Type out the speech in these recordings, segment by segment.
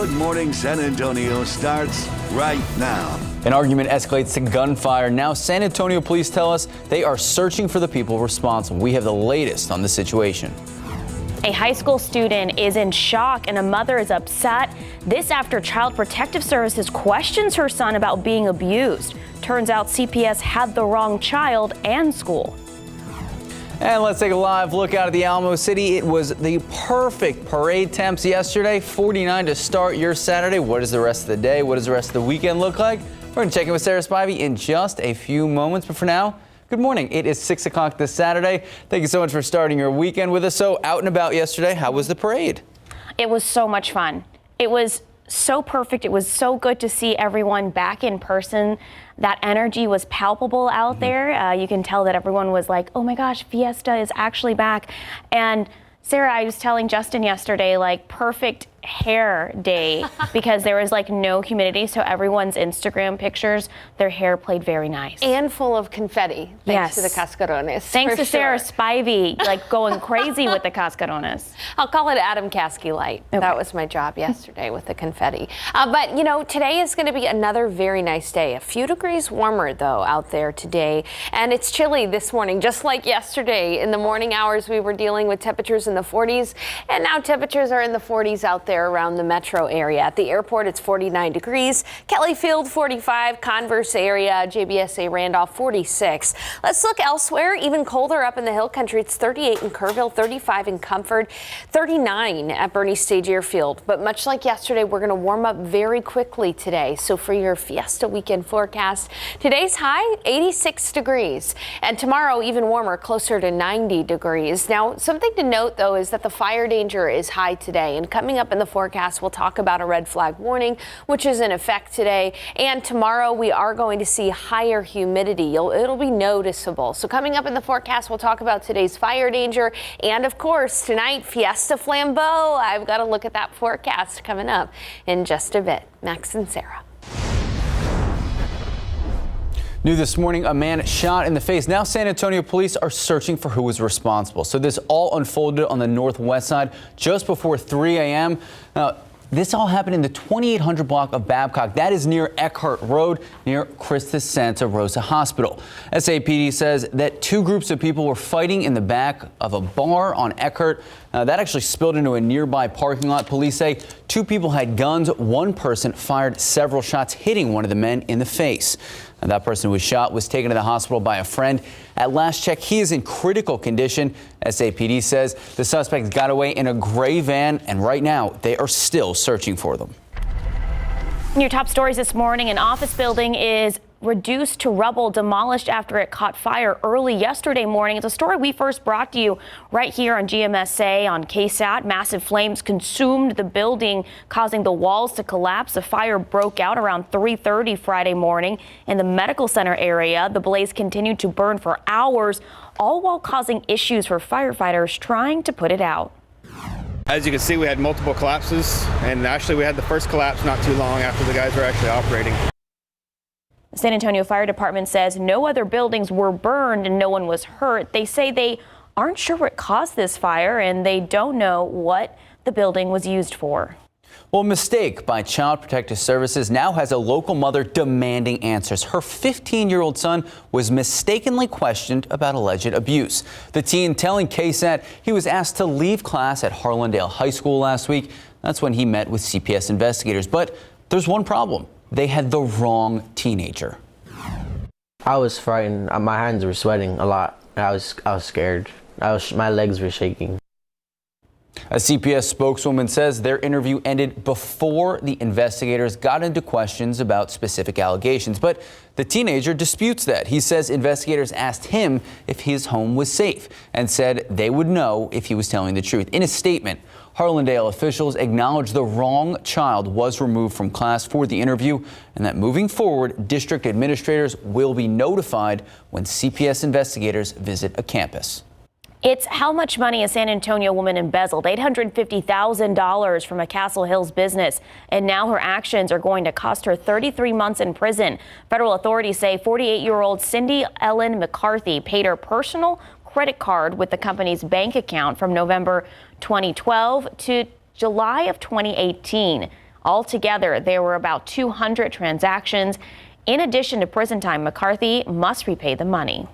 Good Morning San Antonio starts right now. An argument escalates to gunfire. Now San Antonio police tell us they are searching for the people responsible. We have the latest on the situation. A high school student is in shock and a mother is upset. This after Child Protective Services questions her son about being abused. Turns out CPS had the wrong child and school. And let's take a live look out of the Alamo City. It was the perfect parade temps yesterday. 49 to start your Saturday. What does the rest of the day, what does the rest of the weekend look like? We're going to check in with Sarah Spivey in just a few moments. But for now, good morning. It is 6 o'clock this Saturday. Thank you so much for starting your weekend with us. So out and about yesterday, how was the parade? It was so much fun. It was so perfect. It was so good to see everyone back in person. That energy was palpable out there. You can tell that everyone was like, oh my gosh, Fiesta is actually back. And Sarah, I was telling Justin yesterday, like perfect hair day because there was like no humidity. So everyone's Instagram pictures, their hair played very nice. And full of confetti, thanks to the cascarones. Thanks to Sarah Spivey, like going crazy with the cascarones. I'll call it Adam Caskey Light. Okay. That was my job yesterday with the confetti. But you know, today is going to be another very nice day. A few degrees warmer though out there today. And it's chilly this morning, just like yesterday. In the morning hours, we were dealing with temperatures in the 40s. And now temperatures are in the 40s out there around the metro area. At the airport, it's 49 degrees. Kelly Field, 45. Converse area, JBSA Randolph, 46. Let's look elsewhere. Even colder up in the hill country. It's 38 in Kerrville, 35 in Comfort, 39 at Bernie Stage Airfield. But much like yesterday, we're going to warm up very quickly today. So for your Fiesta weekend forecast, today's high, 86 degrees. And tomorrow, even warmer, closer to 90 degrees. Now, something to note, though, is that the fire danger is high today. And coming up in the forecast, we'll talk about a red flag warning, which is in effect today. And tomorrow, we are going to see higher humidity. It'll be noticeable. So coming up in the forecast, we'll talk about today's fire danger. And of course, tonight, Fiesta Flambeau. I've got to look at that forecast coming up in just a bit. Max and Sarah. New this morning, a man shot in the face. Now San Antonio police are searching for who was responsible. So this all unfolded on the northwest side just before 3 a.m. This all happened in the 2800 block of Babcock. That is near Eckhart Road, near Christus Santa Rosa Hospital. SAPD says that two groups of people were fighting in the back of a bar on Eckhart. That actually spilled into a nearby parking lot. Police say two people had guns. One person fired several shots, hitting one of the men in the face. And that person who was shot was taken to the hospital by a friend. At last check, he is in critical condition. SAPD says the suspect got away in a gray van, and right now they are still searching for them. Your top stories this morning: an office building is reduced to rubble, demolished after it caught fire early yesterday morning. It's a story we first brought to you right here on GMSA on KSAT. Massive flames consumed the building, causing the walls to collapse. The fire broke out around 3:30 Friday morning in the medical center area. The blaze continued to burn for hours, all while causing issues for firefighters trying to put it out. As you can see, we had multiple collapses, and actually we had the first collapse not too long after the guys were actually operating. The San Antonio Fire Department says no other buildings were burned and no one was hurt. They say they aren't sure what caused this fire and they don't know what the building was used for. Well, a mistake by Child Protective Services now has a local mother demanding answers. Her 15-year-old son was mistakenly questioned about alleged abuse. The teen telling KSAT he was asked to leave class at Harlandale High School last week. That's when he met with CPS investigators. But there's one problem. They had the wrong teenager. I was frightened. My hands were sweating a lot. I was scared. My legs were shaking. A CPS spokeswoman says their interview ended before the investigators got into questions about specific allegations. But the teenager disputes that. He says investigators asked him if his home was safe and said they would know if he was telling the truth. In a statement, Harlandale officials acknowledged the wrong child was removed from class for the interview and that moving forward, district administrators will be notified when CPS investigators visit a campus. It's how much money a San Antonio woman embezzled, $850,000 from a Castle Hills business. And now her actions are going to cost her 33 months in prison. Federal authorities say 48-year-old Cindy Ellen McCarthy paid her personal credit card with the company's bank account from November 2012 to July of 2018. Altogether, there were about 200 transactions. In addition to prison time, McCarthy must repay the money.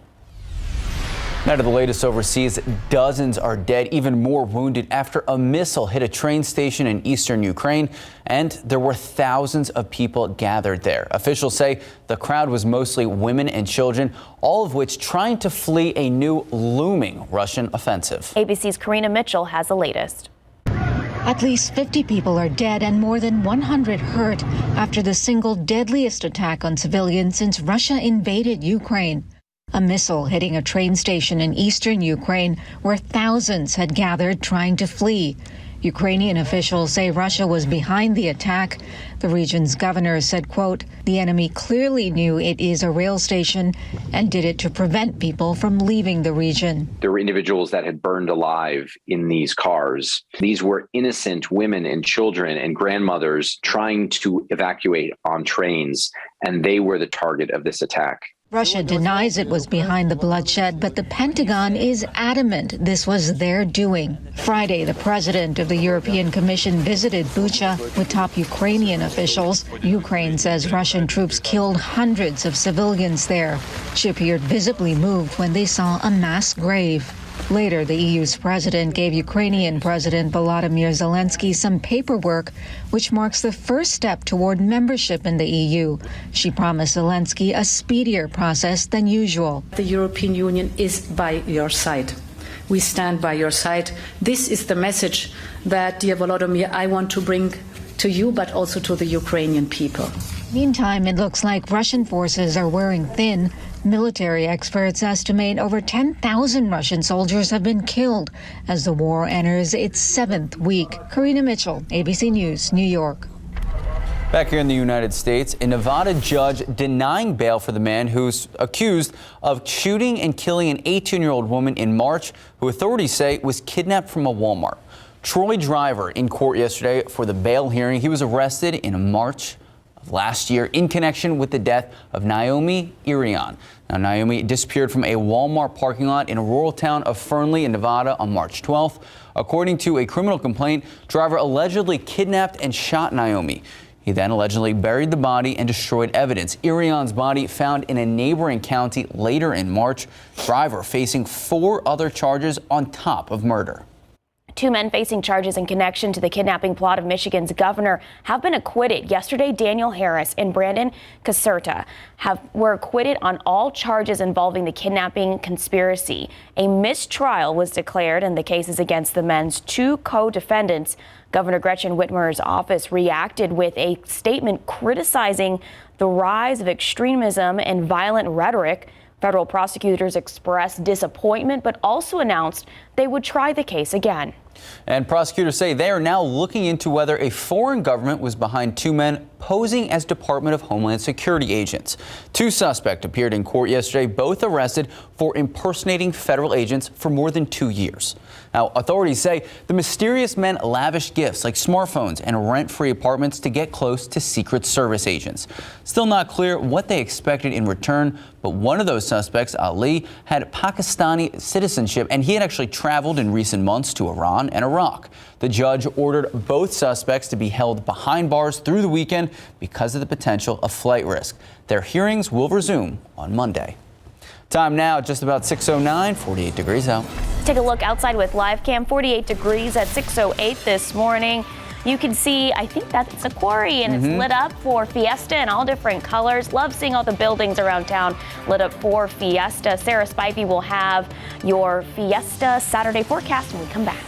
Now to the latest overseas, dozens are dead, even more wounded after a missile hit a train station in eastern Ukraine, and there were thousands of people gathered there. Officials say the crowd was mostly women and children, all of which trying to flee a new looming Russian offensive. ABC's Karina Mitchell has the latest. At least 50 people are dead and more than 100 hurt after the single deadliest attack on civilians since Russia invaded Ukraine. A missile hitting a train station in eastern Ukraine where thousands had gathered trying to flee. Ukrainian officials say Russia was behind the attack. The region's governor said, quote, "The enemy clearly knew it is a rail station and did it to prevent people from leaving the region." There were individuals that had burned alive in these cars. These were innocent women and children and grandmothers trying to evacuate on trains, and they were the target of this attack. Russia denies it was behind the bloodshed, but the Pentagon is adamant this was their doing. Friday, the president of the European Commission visited Bucha with top Ukrainian officials. Ukraine says Russian troops killed hundreds of civilians there. She appeared visibly moved when they saw a mass grave. Later, the EU's president gave Ukrainian President Volodymyr Zelensky some paperwork, which marks the first step toward membership in the EU. She promised Zelensky a speedier process than usual. The European Union is by your side. We stand by your side. This is the message that, dear Volodymyr, I want to bring to you, but also to the Ukrainian people. Meantime, it looks like Russian forces are wearing thin. Military experts estimate over 10,000 Russian soldiers have been killed as the war enters its 7th week. Karina Mitchell, ABC News, New York. Back here in the United States, a Nevada judge denying bail for the man who's accused of shooting and killing an 18-year-old woman in March, who authorities say was kidnapped from a Walmart. Troy Driver in court yesterday for the bail hearing. He was arrested in March last year in connection with the death of Naomi Irion. Now, Naomi disappeared from a Walmart parking lot in a rural town of Fernley in Nevada on March 12th. According to a criminal complaint, Driver allegedly kidnapped and shot Naomi. He then allegedly buried the body and destroyed evidence. Irion's body found in a neighboring county later in March. Driver facing 4 other charges on top of murder. 2 men facing charges in connection to the kidnapping plot of Michigan's governor have been acquitted. Yesterday, Daniel Harris and Brandon Caserta were acquitted on all charges involving the kidnapping conspiracy. A mistrial was declared in the cases against the men's 2 co-defendants. Governor Gretchen Whitmer's office reacted with a statement criticizing the rise of extremism and violent rhetoric. Federal prosecutors expressed disappointment, but also announced they would try the case again. And prosecutors say they are now looking into whether a foreign government was behind 2 men posing as Department of Homeland Security agents. 2 suspects appeared in court yesterday, both arrested for impersonating federal agents for more than 2 years. Now, authorities say the mysterious men lavished gifts like smartphones and rent-free apartments to get close to Secret Service agents. Still not clear what they expected in return, but one of those suspects, Ali, had Pakistani citizenship, and he had actually traveled in recent months to Iran and Iraq. The judge ordered both suspects to be held behind bars through the weekend because of the potential of flight risk. Their hearings will resume on Monday. Time now, just about 6:09, 48 degrees out. Take a look outside with live cam. 48 degrees at 6:08 this morning. You can see, I think that's a quarry, and it's lit up for Fiesta in all different colors. Love seeing all the buildings around town lit up for Fiesta. Sarah Spivey will have your Fiesta Saturday forecast when we come back.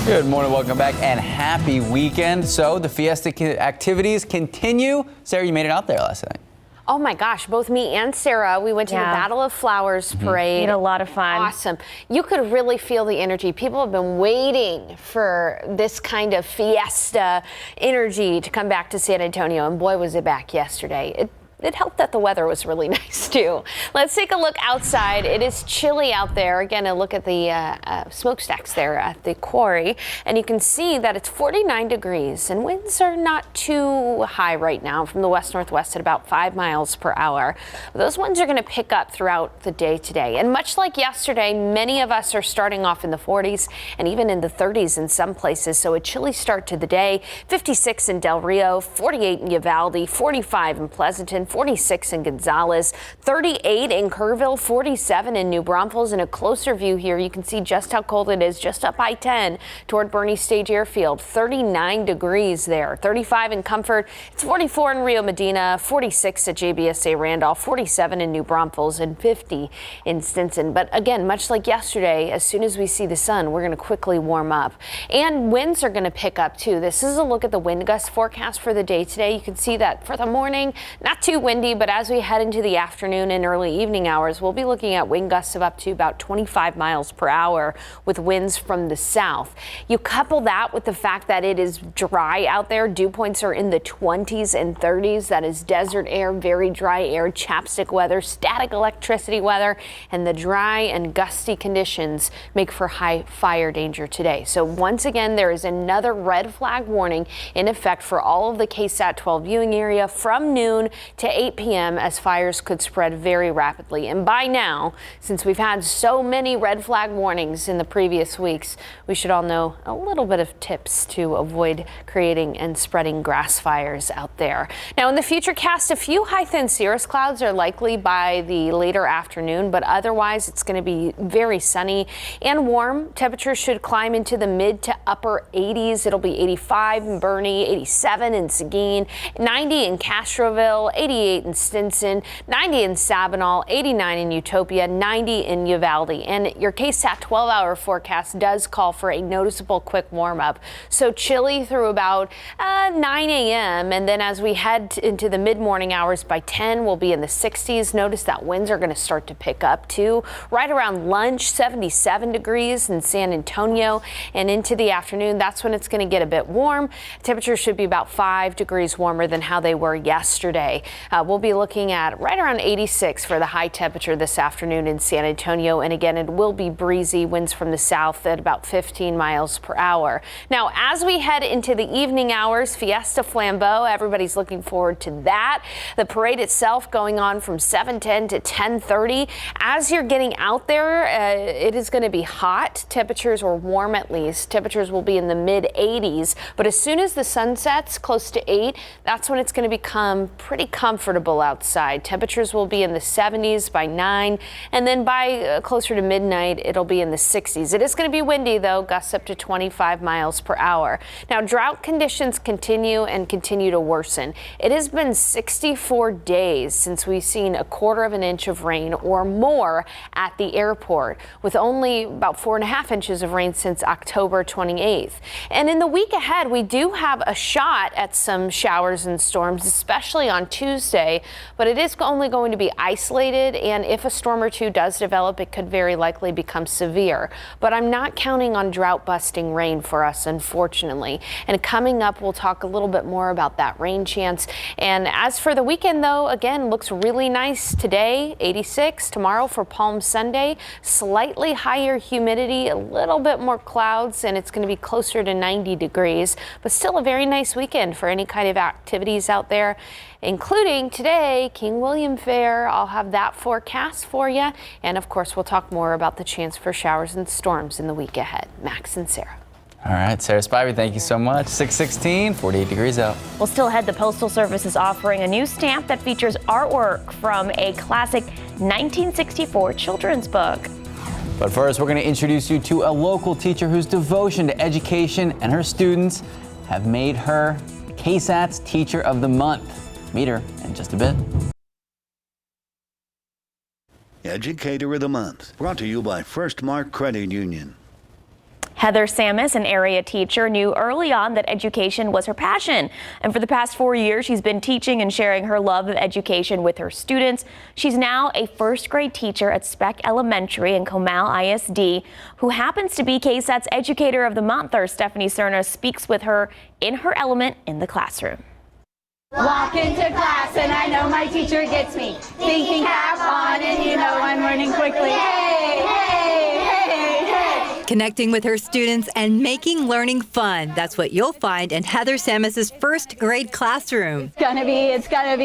Good morning, welcome back, and happy weekend. So the Fiesta activities continue. Sarah, you made it out there last night. Oh my gosh, both me and Sarah, we went to the Battle of Flowers parade. We had a lot of fun. Awesome. You could really feel the energy. People have been waiting for this kind of fiesta energy to come back to San Antonio, and boy, was it back yesterday. it helped that the weather was really nice too. Let's take a look outside. It is chilly out there. Again, a look at the smokestacks there at the quarry, and you can see that it's 49 degrees and winds are not too high right now from the west-northwest at about 5 miles per hour. Those winds are going to pick up throughout the day today. And much like yesterday, many of us are starting off in the 40s and even in the 30s in some places. So a chilly start to the day. 56 in Del Rio, 48 in Uvalde, 45 in Pleasanton, 46 in Gonzales, 38 in Kerrville, 47 in New Braunfels. In a closer view here, you can see just how cold it is just up I-10 toward Bernie Stage Airfield. 39 degrees there, 35 in Comfort. It's 44 in Rio Medina, 46 at GMSA Randolph, 47 in New Braunfels, and 50 in Stinson. But again, much like yesterday, as soon as we see the sun, we're going to quickly warm up. And winds are going to pick up too. This is a look at the wind gust forecast for the day today. You can see that for the morning, not too windy, but as we head into the afternoon and early evening hours, we'll be looking at wind gusts of up to about 25 miles per hour with winds from the south. You couple that with the fact that it is dry out there. Dew points are in the 20s and 30s. That is desert air, very dry air, chapstick weather, static electricity weather, and the dry and gusty conditions make for high fire danger today. So once again, there is another red flag warning in effect for all of the KSAT 12 viewing area from noon to 8 p.m. as fires could spread very rapidly. And by now, since we've had so many red flag warnings in the previous weeks, we should all know a little bit of tips to avoid creating and spreading grass fires out there. Now in the futurecast, a few high thin cirrus clouds are likely by the later afternoon, but otherwise it's going to be very sunny and warm. Temperatures should climb into the mid to upper 80s. It'll be 85 in Bernie, 87 in Seguin, 90 in Castroville, 88 in Stinson, 90 in Sabinal, 89 in Utopia, 90 in Uvalde. And your KSAT 12-hour forecast does call for a noticeable quick warm-up. So chilly through about 9 a.m. and then as we head into the mid-morning hours by 10, we'll be in the 60s. Notice that winds are going to start to pick up too. Right around lunch, 77 degrees in San Antonio, and into the afternoon, that's when it's going to get a bit warm. Temperatures should be about 5 degrees warmer than how they were yesterday. We'll be looking at right around 86 for the high temperature this afternoon in San Antonio. And again, it will be breezy, winds from the south at about 15 miles per hour. Now, as we head into the evening hours, Fiesta Flambeau, everybody's looking forward to that. The parade itself going on from 7:10 to 10:30. As you're getting out there, it is going to be hot. Temperatures, or warm at least. Temperatures will be in the mid 80s. But as soon as the sun sets close to 8, that's when it's going to become pretty comfortable outside. Temperatures will be in the 70s by 9, and then by closer to midnight, it'll be in the 60s. It is going to be windy though, gusts up to 25 miles per hour. Now, drought conditions continue to worsen. It has been 64 days since we've seen 1/4 of an inch of rain or more at the airport, with only about 4.5 inches of rain since October 28th. And in the week ahead, we do have a shot at some showers and storms, especially on Tuesday, but it is only going to be isolated, and if a storm or two does develop, it could very likely become severe. But I'm not counting on drought-busting rain for us, unfortunately. And coming up, we'll talk a little bit more about that rain chance. And as for the weekend, though, again, looks really nice today, 86. Tomorrow for Palm Sunday, slightly higher humidity, a little bit more clouds, and it's going to be closer to 90 degrees, but still a very nice weekend for any kind of activities out there, including today, King William Fair. I'll have that forecast for you. And of course, we'll talk more about the chance for showers and storms in the week ahead. Max and Sarah. All right, Sarah Spivey, thank you so much. 6:16, 48 degrees out. Well, still ahead, the Postal Service is offering a new stamp that features artwork from a classic 1964 children's book. But first, we're going to introduce you to a local teacher whose devotion to education and her students have made her KSAT's Teacher of the Month. Meet her in just a bit. Educator of the Month, brought to you by First Mark Credit Union. Heather Samus, an area teacher, knew early on that education was her passion. And for the past 4 years, she's been teaching and sharing her love of education with her students. She's now a first grade teacher at Speck Elementary in Comal ISD, who happens to be KSAT's Educator of the Month. Our Stephanie Cerna speaks with her in her element in the classroom. Walk into class and I know my teacher gets me. Thinking cap on and you know I'm learning quickly. Hey, hey, hey, hey. Connecting with her students and making learning fun. That's what you'll find in Heather Samus's first grade classroom. It's gonna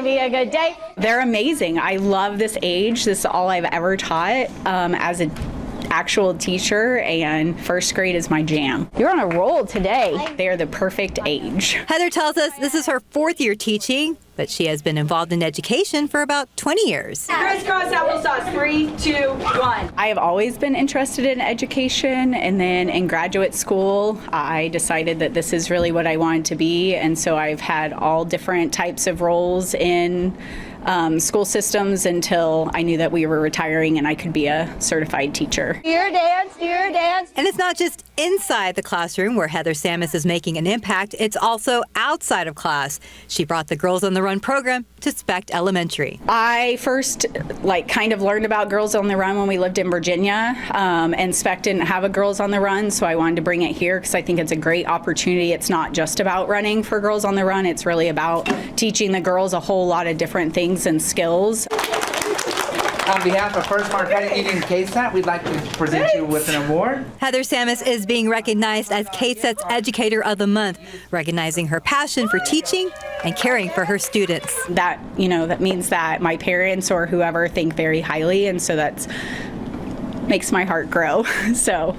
be a good day. They're amazing. I love this age. This is all I've ever taught as an actual teacher, and first grade is my jam. You're on a roll today. They're the perfect age. Heather tells us this is her 4th year teaching, but she has been involved in education for about 20 years. Crisscross applesauce, 3, 2, 1. I have always been interested in education, and then in graduate school, I decided that this is really what I wanted to be, and so I've had all different types of roles in school systems until I knew that we were retiring and I could be a certified teacher. Your dance. And it's not just inside the classroom where Heather Samus is making an impact, it's also outside of class. She brought the Girls on the Run program to Specht Elementary. I first kind of learned about Girls on the Run when we lived in Virginia, and Specht didn't have a Girls on the Run, so I wanted to bring it here because I think it's a great opportunity. It's not just about running for Girls on the Run, it's really about teaching the girls a whole lot of different things and skills. On behalf of First Mark Credit Union KSAT, we'd like to present you with an award. Heather Samus is being recognized as KSAT's Educator of the Month, recognizing her passion for teaching and caring for her students. That means that my parents or whoever think very highly, and so that makes my heart grow. So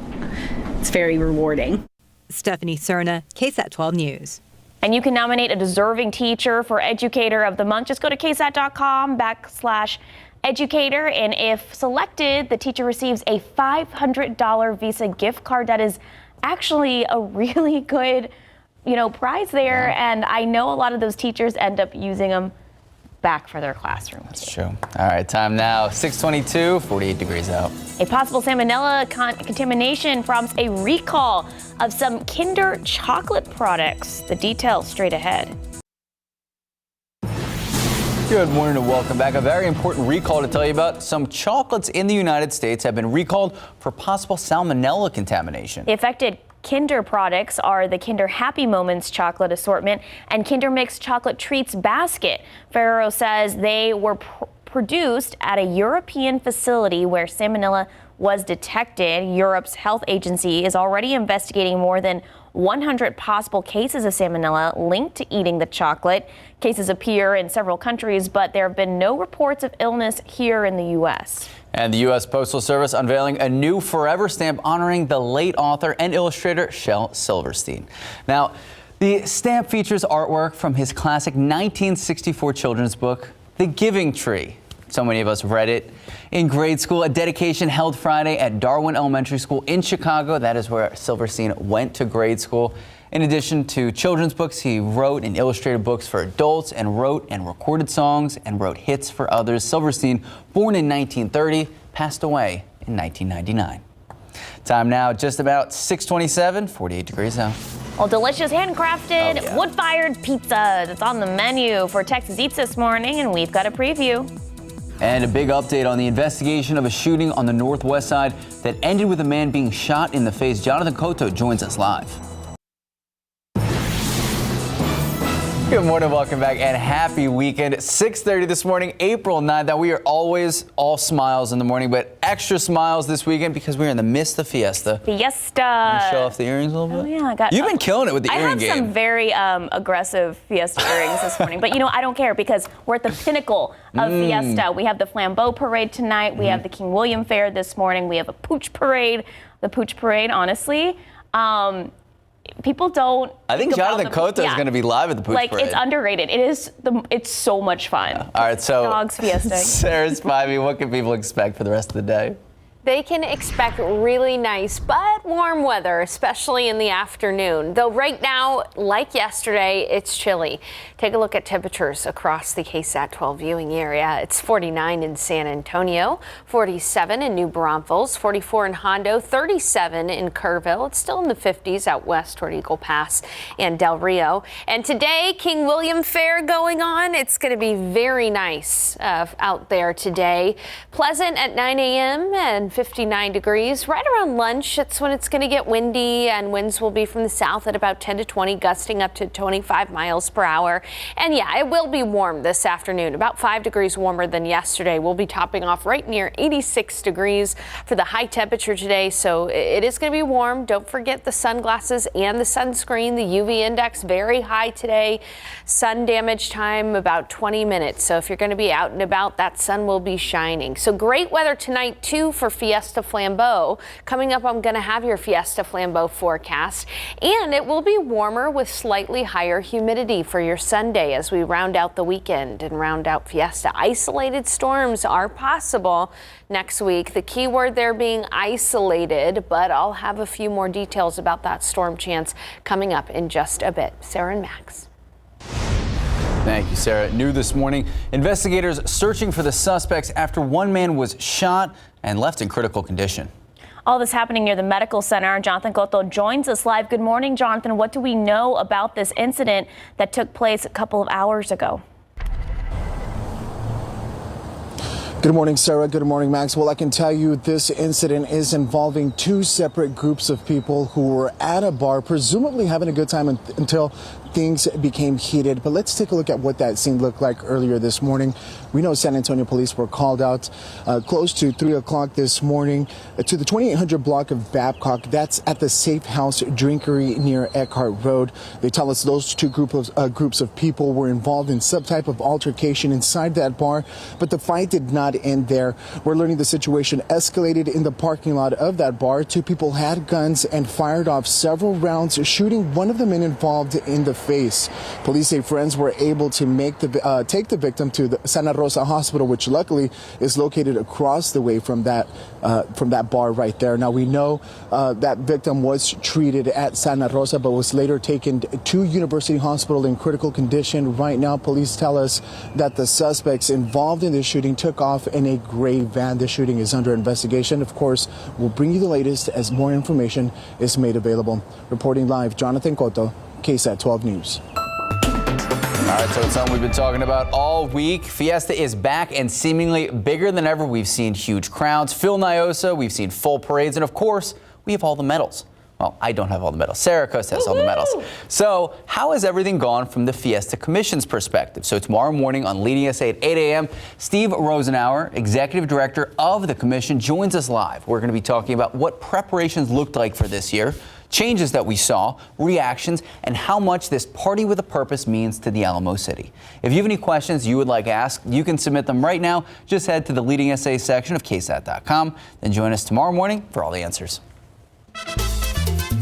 it's very rewarding. Stephanie Cerna, KSAT 12 News. And you can nominate a deserving teacher for Educator of the Month. Just go to ksat.com/educator, and if selected, the teacher receives a $500 Visa gift card. That is actually a really good, prize there. And I know a lot of those teachers end up using them back for their classrooms. That's true. All right, time now, 6:22, 48 degrees out. A possible salmonella contamination prompts a recall of some Kinder chocolate products. The details straight ahead. Good morning and welcome back. A very important recall to tell you about. Some chocolates in the United States have been recalled for possible salmonella contamination. The affected Kinder products are the Kinder Happy Moments chocolate assortment and Kinder Mix chocolate treats basket. Ferrero says they were produced at a European facility where salmonella was detected. Europe's health agency is already investigating more than 100 possible cases of salmonella linked to eating the chocolate. Cases appear in several countries, but there have been no reports of illness here in the U.S. And the U.S. Postal Service unveiling a new forever stamp honoring the late author and illustrator Shel Silverstein. Now, the stamp features artwork from his classic 1964 children's book, The Giving Tree. So many of us read it in grade school. A dedication held Friday at Darwin Elementary School in Chicago. That is where Silverstein went to grade school. In addition to children's books, he wrote and illustrated books for adults and wrote and recorded songs and wrote hits for others. Silverstein, born in 1930, passed away in 1999. Time now, just about 6:27, 48 degrees out. Well, delicious handcrafted wood-fired pizza that's on the menu for Texas Eats this morning, and we've got a preview. And a big update on the investigation of a shooting on the Northwest Side that ended with a man being shot in the face. Jonathan Cotto joins us live. Good morning, welcome back, and happy weekend. 6:30 this morning, April 9th. Now, we are always all smiles in the morning, but extra smiles this weekend because we're in the midst of Fiesta. Fiesta. Can you show off the earrings a little bit? Oh, yeah. You've been killing it with the earring game. I have some very aggressive Fiesta earrings this morning, but I don't care because we're at the pinnacle of Fiesta. We have the Flambeau Parade tonight. We have the King William Fair this morning. We have a Pooch Parade. The Pooch Parade, honestly, people don't. I think Jonathan Cotto is going to be live at the Pooch Parade. It's underrated. It's so much fun. Yeah. All right, so Dogs Fiesta. Sarah Spivey, what can people expect for the rest of the day? They can expect really nice but warm weather, especially in the afternoon. Though right now, like yesterday, it's chilly. Take a look at temperatures across the KSAT 12 viewing area. It's 49 in San Antonio, 47 in New Braunfels, 44 in Hondo, 37 in Kerrville. It's still in the 50s out west toward Eagle Pass and Del Rio. And today, King William Fair going on. It's going to be very nice out there today. Pleasant at 9 a.m. and and 59 degrees. Right around lunch, it's when it's going to get windy, and winds will be from the south at about 10 to 20, gusting up to 25 miles per hour. And yeah, it will be warm this afternoon, about 5 degrees warmer than yesterday. We'll be topping off right near 86 degrees for the high temperature today. So it is going to be warm. Don't forget the sunglasses and the sunscreen. The UV index very high today. Sun damage time about 20 minutes. So if you're going to be out and about, that sun will be shining. So great weather tonight too for Fiesta Flambeau. Coming up, I'm going to have your Fiesta Flambeau forecast, and it will be warmer with slightly higher humidity for your Sunday as we round out the weekend and round out Fiesta. Isolated storms are possible next week. The key word there being isolated, but I'll have a few more details about that storm chance coming up in just a bit. Sarah and Max. Thank you, Sarah. New this morning, investigators searching for the suspects after one man was shot and left in critical condition. All this happening near the medical center. Jonathan Cotto joins us live. Good morning, Jonathan. What do we know about this incident that took place a couple of hours ago? Good morning, Sarah. Good morning, Max. Well, I can tell you this incident is involving two separate groups of people who were at a bar, presumably having a good time until things became heated. But let's take a look at what that scene looked like earlier this morning. We know San Antonio police were called out close to 3 o'clock this morning to the 2800 block of Babcock. That's at the Safe House Drinkery near Eckhart Road. They tell us those two groups of people were involved in some type of altercation inside that bar, but the fight did not end there. We're learning the situation escalated in the parking lot of that bar. Two people had guns and fired off several rounds, shooting one of the men involved in the face. Police say friends were able to take the victim to the Santa Rosa Hospital, which luckily is located across the way from that bar right there. Now we know that victim was treated at Santa Rosa, but was later taken to University Hospital in critical condition. Right now, police tell us that the suspects involved in this shooting took off in a gray van. The shooting is under investigation. Of course, we'll bring you the latest as more information is made available. Reporting live, Jonathan Cotto, KSAT 12 News. All right, so it's something we've been talking about all week. Fiesta is back and seemingly bigger than ever. We've seen huge crowds, Phil Niosa, we've seen full parades, and of course, we have all the medals. Well, I don't have all the medals. Sarah Costa has all the medals. So how has everything gone from the Fiesta Commission's perspective? So tomorrow morning on Leading SA at 8 a.m., Steve Rosenauer, Executive Director of the Commission, joins us live. We're going to be talking about what preparations looked like for this year, changes that we saw, reactions, and how much this party with a purpose means to the Alamo City. If you have any questions you would like asked, you can submit them right now. Just head to the Leading SA section of KSAT.com. Then join us tomorrow morning for all the answers.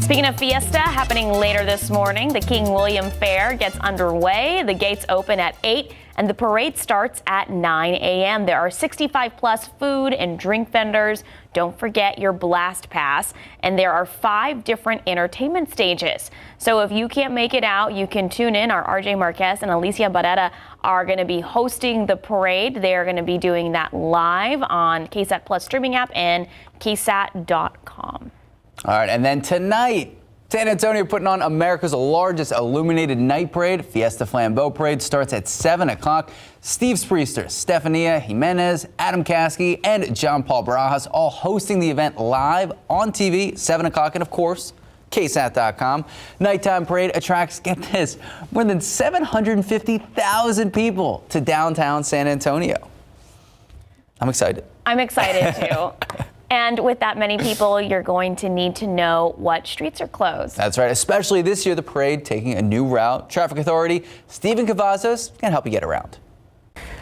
Speaking of Fiesta, happening later this morning, the King William Fair gets underway. The gates open at 8 and the parade starts at 9 a.m. There are 65 plus food and drink vendors. Don't forget your blast pass. And there are 5 different entertainment stages. So if you can't make it out, you can tune in. Our RJ Marquez and Alicia Barrera are going to be hosting the parade. They are going to be doing that live on KSAT Plus streaming app and KSAT.com. All right, and then tonight, San Antonio putting on America's largest illuminated night parade. Fiesta Flambeau Parade starts at 7 o'clock. Steve Spriester, Stefania Jimenez, Adam Caskey, and John Paul Barajas all hosting the event live on TV, 7 o'clock, and of course, KSAT.com. Nighttime parade attracts, get this, more than 750,000 people to downtown San Antonio. I'm excited. I'm excited too. And with that many people, you're going to need to know what streets are closed. That's right, especially this year, the parade taking a new route. Traffic Authority Stephen Cavazos can help you get around.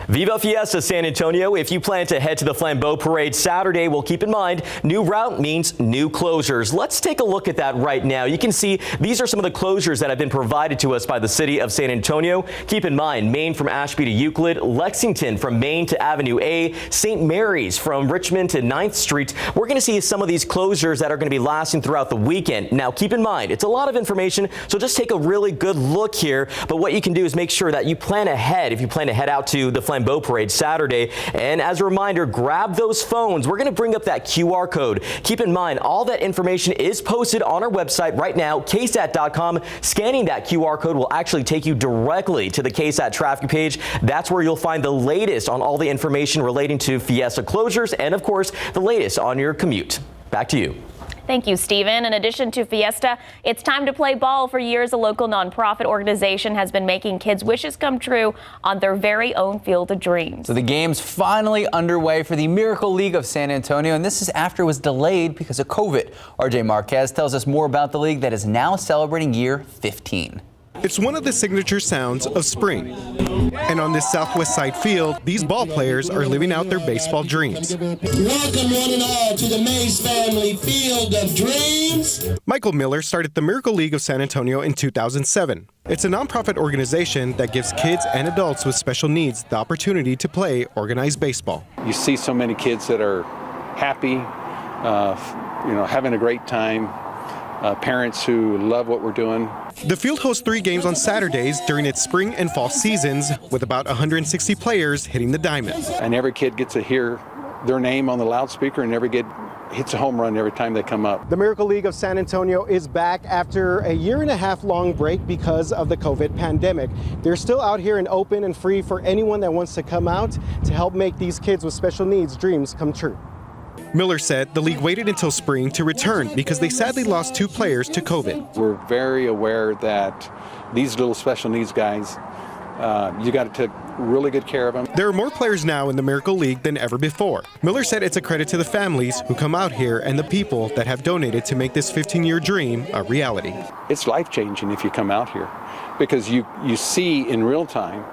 Viva Fiesta, San Antonio. If you plan to head to the Flambeau Parade Saturday, well, keep in mind, new route means new closures. Let's take a look at that right now. You can see these are some of the closures that have been provided to us by the city of San Antonio. Keep in mind, Main from Ashby to Euclid, Lexington from Main to Avenue A, St. Mary's from Richmond to 9th Street. We're going to see some of these closures that are going to be lasting throughout the weekend. Now, keep in mind, it's a lot of information, so just take a really good look here. But what you can do is make sure that you plan ahead if you plan to head out to the Flambeau Flambeau Parade Saturday. And as a reminder, grab those phones. We're going to bring up that QR code. Keep in mind, all that information is posted on our website right now, KSAT.com. Scanning that QR code will actually take you directly to the KSAT traffic page. That's where you'll find the latest on all the information relating to Fiesta closures and, of course, the latest on your commute. Back to you. Thank you, Stephen. In addition to Fiesta, it's time to play ball. For years, a local nonprofit organization has been making kids' wishes come true on their very own Field of Dreams. So the game's finally underway for the Miracle League of San Antonio, and this is after it was delayed because of COVID. RJ Marquez tells us more about the league that is now celebrating year 15. It's one of the signature sounds of spring. And on this Southwest Side field, these ball players are living out their baseball dreams. Welcome one and all to the Mays Family Field of Dreams. Michael Miller started the Miracle League of San Antonio in 2007. It's a nonprofit organization that gives kids and adults with special needs the opportunity to play organized baseball. You see so many kids that are happy, having a great time, parents who love what we're doing. The field hosts 3 games on Saturdays during its spring and fall seasons, with about 160 players hitting the diamond. And every kid gets to hear their name on the loudspeaker, and every kid hits a home run every time they come up. The Miracle League of San Antonio is back after a 1.5 year long break because of the COVID pandemic. They're still out here and open and free for anyone that wants to come out to help make these kids with special needs dreams come true. Miller said the league waited until spring to return because they sadly lost 2 players to COVID. We're very aware that these little special needs guys, you got to take really good care of them. There are more players now in the Miracle League than ever before. Miller said it's a credit to the families who come out here and the people that have donated to make this 15-year dream a reality. It's life-changing if you come out here because you see in real time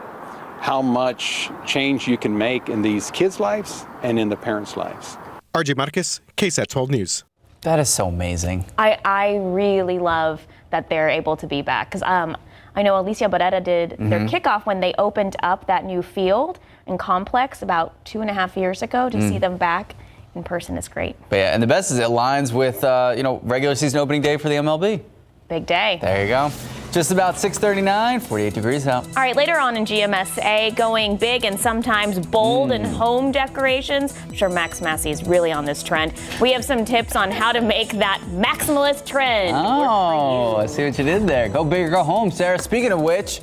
how much change you can make in these kids' lives and in the parents' lives. RJ Marquez, KSAT 12 News. That is so amazing. I really love that they're able to be back because I know Alicia Barrera did their kickoff when they opened up that new field and complex about 2.5 years ago. To see them back in person is great. But yeah, and the best is it aligns with regular season opening day for the MLB. Big day. There you go. Just about 6:39, 48 degrees out. All right, later on in GMSA, going big and sometimes bold in home decorations. I'm sure Max Massey is really on this trend. We have some tips on how to make that maximalist trend. Oh, I see what you did there. Go big or go home, Sarah. Speaking of which,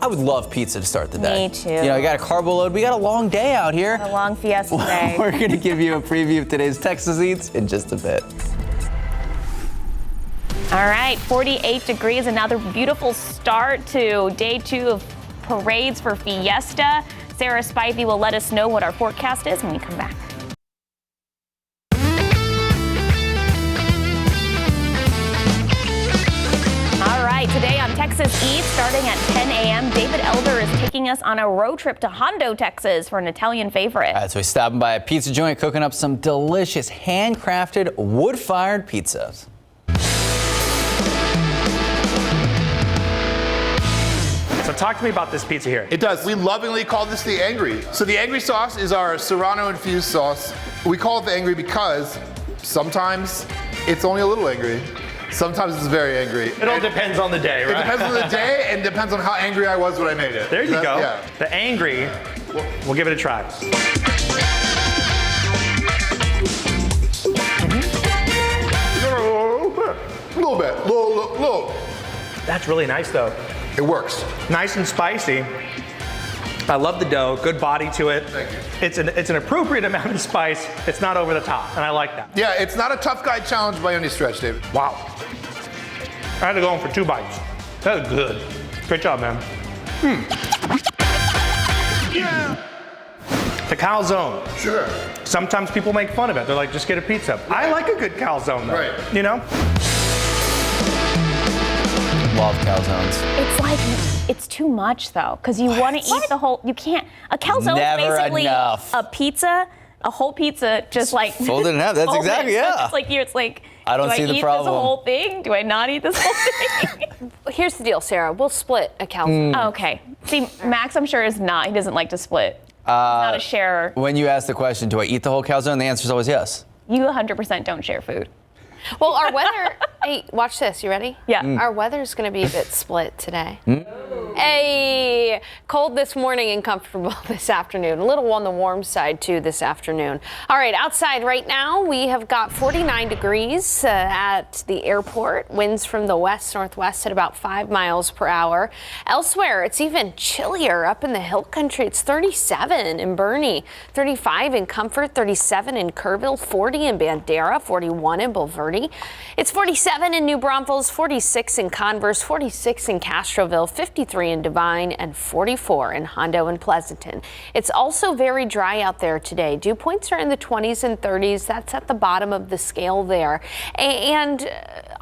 I would love pizza to start the day. Me too. You got a carbo load. We got a long day out here. A long Fiesta day. We're going to give you a preview of today's Texas Eats in just a bit. All right, 48 degrees, another beautiful start to day 2 of parades for Fiesta. Sarah Spivey will let us know what our forecast is when we come back. All right, today on Texas Eats, starting at 10 a.m., David Elder is taking us on a road trip to Hondo, Texas for an Italian favorite. All right, so he's stopping by a pizza joint, cooking up some delicious handcrafted wood-fired pizzas. So talk to me about this pizza here. It does. We lovingly call this the Angry. So the Angry sauce is our Serrano-infused sauce. We call it the Angry because sometimes it's only a little angry. Sometimes it's very angry. It all depends on the day, right? It depends on the day and depends on how angry I was when I made it. There you go. Yeah. The Angry, we'll give it a try. A little bit. Little. That's really nice, though. It works. Nice and spicy. I love the dough, good body to it. Thank you. It's an appropriate amount of spice. It's not over the top, and I like that. Yeah, it's not a tough guy challenge by any stretch, David. Wow. I had to go in for 2 bites. That was good. Great job, man. Yeah. The calzone. Sure. Sometimes people make fun of it. They're like, just get a pizza. I like a good calzone, though. Right. You know? Love calzones. It's like, it's too much though, because you want to eat the whole, you can't, a calzone is basically enough. a pizza, a whole pizza, just like folded in half. That's open. exactly, yeah. So it's like, I don't do see I the eat problem. this whole thing? Do I not eat this whole thing? Here's the deal, Sarah. We'll split a calzone. Oh, okay. See, Max, I'm sure is not. He doesn't like to split. He's not a sharer. When you ask the question, do I eat the whole calzone? The answer is always yes. You 100% don't share food. Well, our weather, hey, watch this. You ready? Yeah. Our weather's going to be a bit split today. Hey, cold this morning and comfortable this afternoon. A little on the warm side too this afternoon. All right, outside right now we have got 49 degrees at the airport. Winds from the west-northwest at about 5 miles per hour. Elsewhere, it's even chillier up in the hill country. It's 37 in Boerne, 35 in Comfort, 37 in Kerrville, 40 in Bandera, 41 in Bulverde. It's 47 in New Braunfels, 46 in Converse, 46 in Castroville, 53 in Devine, and 44 in Hondo and Pleasanton. It's also very dry out there today. Dew points are in the 20s and 30s. That's at the bottom of the scale there. And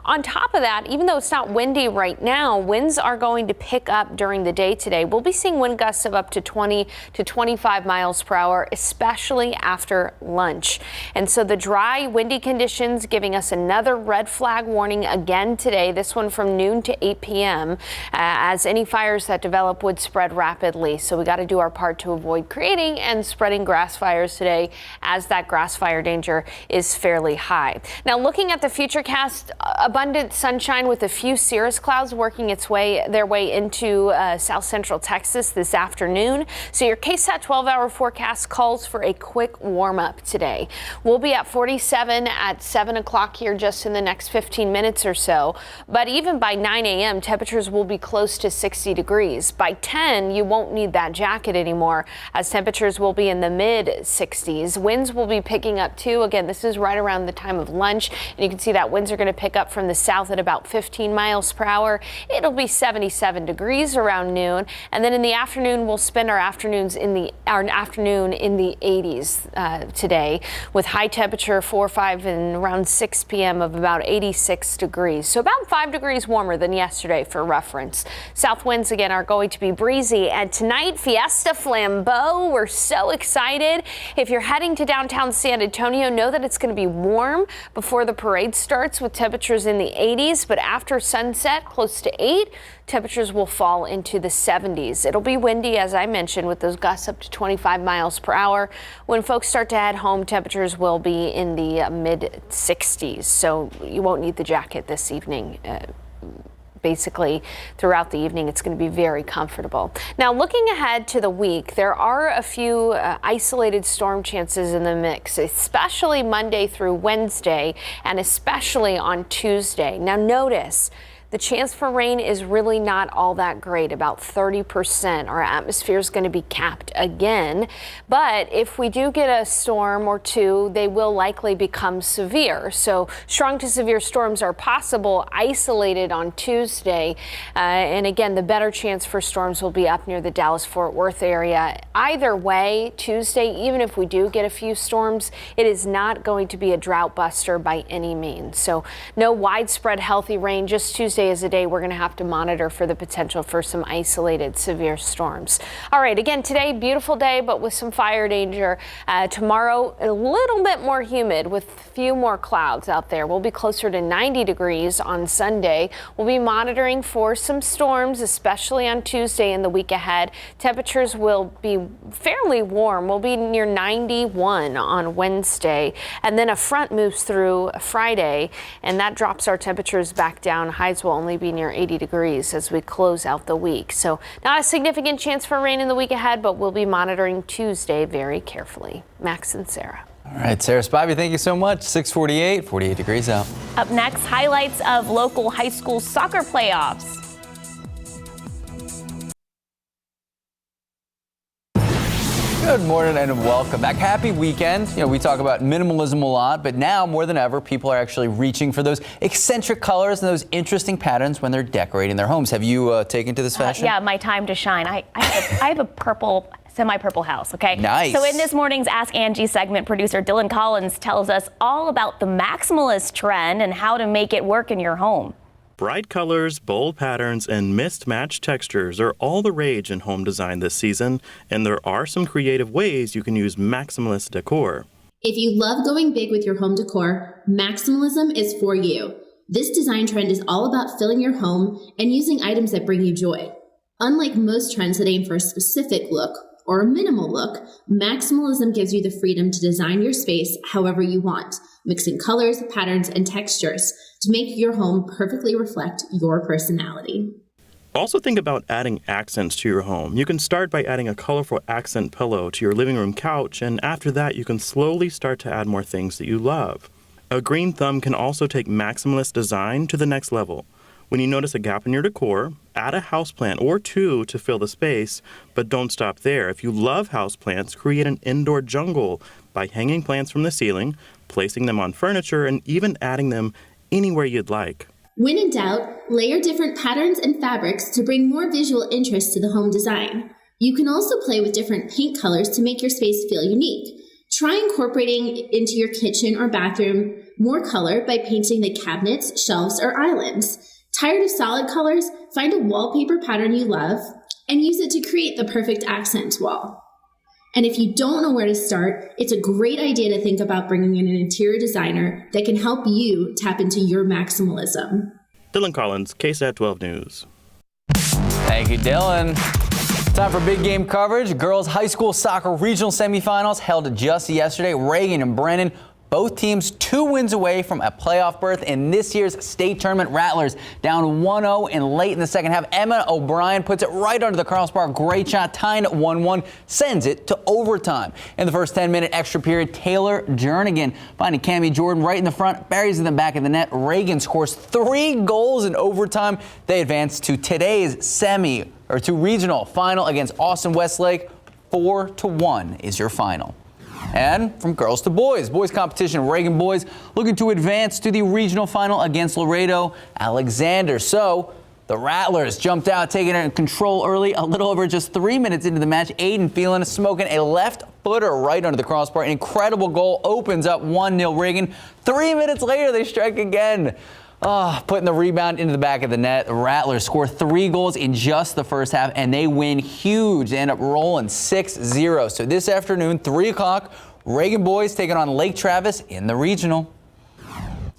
on top of that, even though it's not windy right now, winds are going to pick up during the day today. We'll be seeing wind gusts of up to 20 to 25 miles per hour, especially after lunch. And so the dry, windy conditions giving us another red flag warning again today, this one from noon to 8 p.m. As any fires that develop would spread rapidly. So we got to do our part to avoid creating and spreading grass fires today, as that grass fire danger is fairly high. Now, looking at the futurecast, abundant sunshine with a few cirrus clouds working their way into south central Texas this afternoon. So your KSAT 12-hour forecast calls for a quick warm up today. We'll be at 47 at 7 o'clock here just in the next 15 minutes or so. But even by 9 a.m., temperatures will be close to 60 degrees. By 10, you won't need that jacket anymore, as temperatures will be in the mid 60s. Winds will be picking up too. Again, this is right around the time of lunch, and you can see that winds are going to pick up from the south at about 15 miles per hour. It'll be 77 degrees around noon, and then in the afternoon we'll spend our afternoon in the 80s today, with high temperature 4 or 5 and around 6 p.m. of about 86 degrees. So about 5 degrees warmer than yesterday for reference. South winds again are going to be breezy, and tonight Fiesta Flambeau. We're so excited. If you're heading to downtown San Antonio, know that it's going to be warm before the parade starts, with temperatures in the 80s, but after sunset close to 8, temperatures will fall into the 70s. It'll be windy, as I mentioned, with those gusts up to 25 miles per hour. When folks start to head home, temperatures will be in the mid 60s, so you won't need the jacket this evening. Basically, throughout the evening, it's going to be very comfortable. Now, looking ahead to the week, there are a few isolated storm chances in the mix, especially Monday through Wednesday, and especially on Tuesday. Now, notice the chance for rain is really not all that great, about 30%. Our atmosphere is going to be capped again. But if we do get a storm or two, they will likely become severe. So strong to severe storms are possible, isolated on Tuesday. And again, the better chance for storms will be up near the Dallas-Fort Worth area. Either way, Tuesday, even if we do get a few storms, it is not going to be a drought buster by any means. So no widespread healthy rain, just Tuesday is a day we're going to have to monitor for the potential for some isolated severe storms. All right, again, today, beautiful day, but with some fire danger. Tomorrow, a little bit more humid with a few more clouds out there. We'll be closer to 90 degrees on Sunday. We'll be monitoring for some storms, especially on Tuesday and the week ahead. Temperatures will be fairly warm. We'll be near 91 on Wednesday, and then a front moves through Friday, and that drops our temperatures back down. Highs will only be near 80 degrees as we close out the week. So not a significant chance for rain in the week ahead, but we'll be monitoring Tuesday very carefully. Max and Sarah. All right, Sarah Spivey, thank you so much. 648, 48 degrees out. Up next, highlights of local high school soccer playoffs. Good morning and welcome back. Happy weekend. You know, we talk about minimalism a lot, but now more than ever, people are actually reaching for those eccentric colors and those interesting patterns when they're decorating their homes. Have you taken to this fashion? Yeah, my time to shine. I have a purple, semi-purple house, okay? Nice. So in this morning's Ask Angie segment, producer Dylan Collins tells us all about the maximalist trend and how to make it work in your home. Bright colors, bold patterns, and mismatched textures are all the rage in home design this season, and there are some creative ways you can use maximalist decor. If you love going big with your home decor, maximalism is for you. This design trend is all about filling your home and using items that bring you joy. Unlike most trends that aim for a specific look or a minimal look, maximalism gives you the freedom to design your space however you want, mixing colors, patterns, and textures to make your home perfectly reflect your personality. Also think about adding accents to your home. You can start by adding a colorful accent pillow to your living room couch, and after that you can slowly start to add more things that you love. A green thumb can also take maximalist design to the next level. When you notice a gap in your decor, add a houseplant or two to fill the space, but don't stop there. If you love houseplants, create an indoor jungle by hanging plants from the ceiling, placing them on furniture, and even adding them anywhere you'd like. When in doubt, layer different patterns and fabrics to bring more visual interest to the home design. You can also play with different paint colors to make your space feel unique. Try incorporating into your kitchen or bathroom more color by painting the cabinets, shelves, or islands. Tired of solid colors? Find a wallpaper pattern you love and use it to create the perfect accent wall. And if you don't know where to start, it's a great idea to think about bringing in an interior designer that can help you tap into your maximalism. Dylan Collins, KSAT 12 News. Thank you, Dylan. Time for big game coverage. Girls high school soccer regional semifinals held just yesterday. Reagan and Brennan, both teams 2 wins away from a playoff berth in this year's state tournament. Rattlers down 1-0 and late in the second half. Emma O'Brien puts it right under the crossbar. Great shot, tying at 1-1, sends it to overtime. In the first 10-minute extra period, Taylor Jernigan finding Cammie Jordan right in the front, buries in the back of the net. Reagan scores 3 goals in overtime. They advance to today's to regional final against Austin Westlake. 4-1 is your final. And from girls to boys. Boys competition, Reagan boys looking to advance to the regional final against Laredo Alexander. So the Rattlers jumped out, taking it in control early, a little over just 3 minutes into the match. Aiden Phelan smoking a left footer right under the crossbar. An incredible goal opens up 1-0 Reagan. 3 minutes later, they strike again. Putting the rebound into the back of the net. The Rattlers score 3 goals in just the first half, and they win huge. They end up rolling 6-0. So this afternoon, 3 o'clock, Reagan boys taking on Lake Travis in the regional.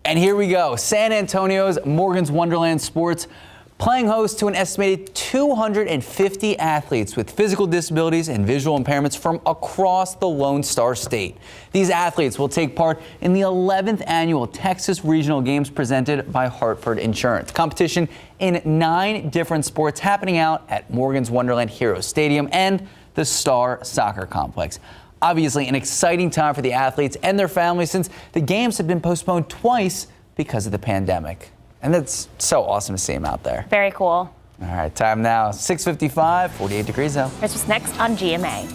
And here we go. San Antonio's Morgan's Wonderland Sports playing host to an estimated 250 athletes with physical disabilities and visual impairments from across the Lone Star State. These athletes will take part in the 11th annual Texas Regional Games presented by Hartford Insurance. Competition in 9 different sports happening out at Morgan's Wonderland Heroes Stadium and the Star Soccer Complex. Obviously an exciting time for the athletes and their families since the games have been postponed twice because of the pandemic. And that's so awesome to see them out there. Very cool. All right, time now, 6:55, 48 degrees out. Here's what's next on GMA.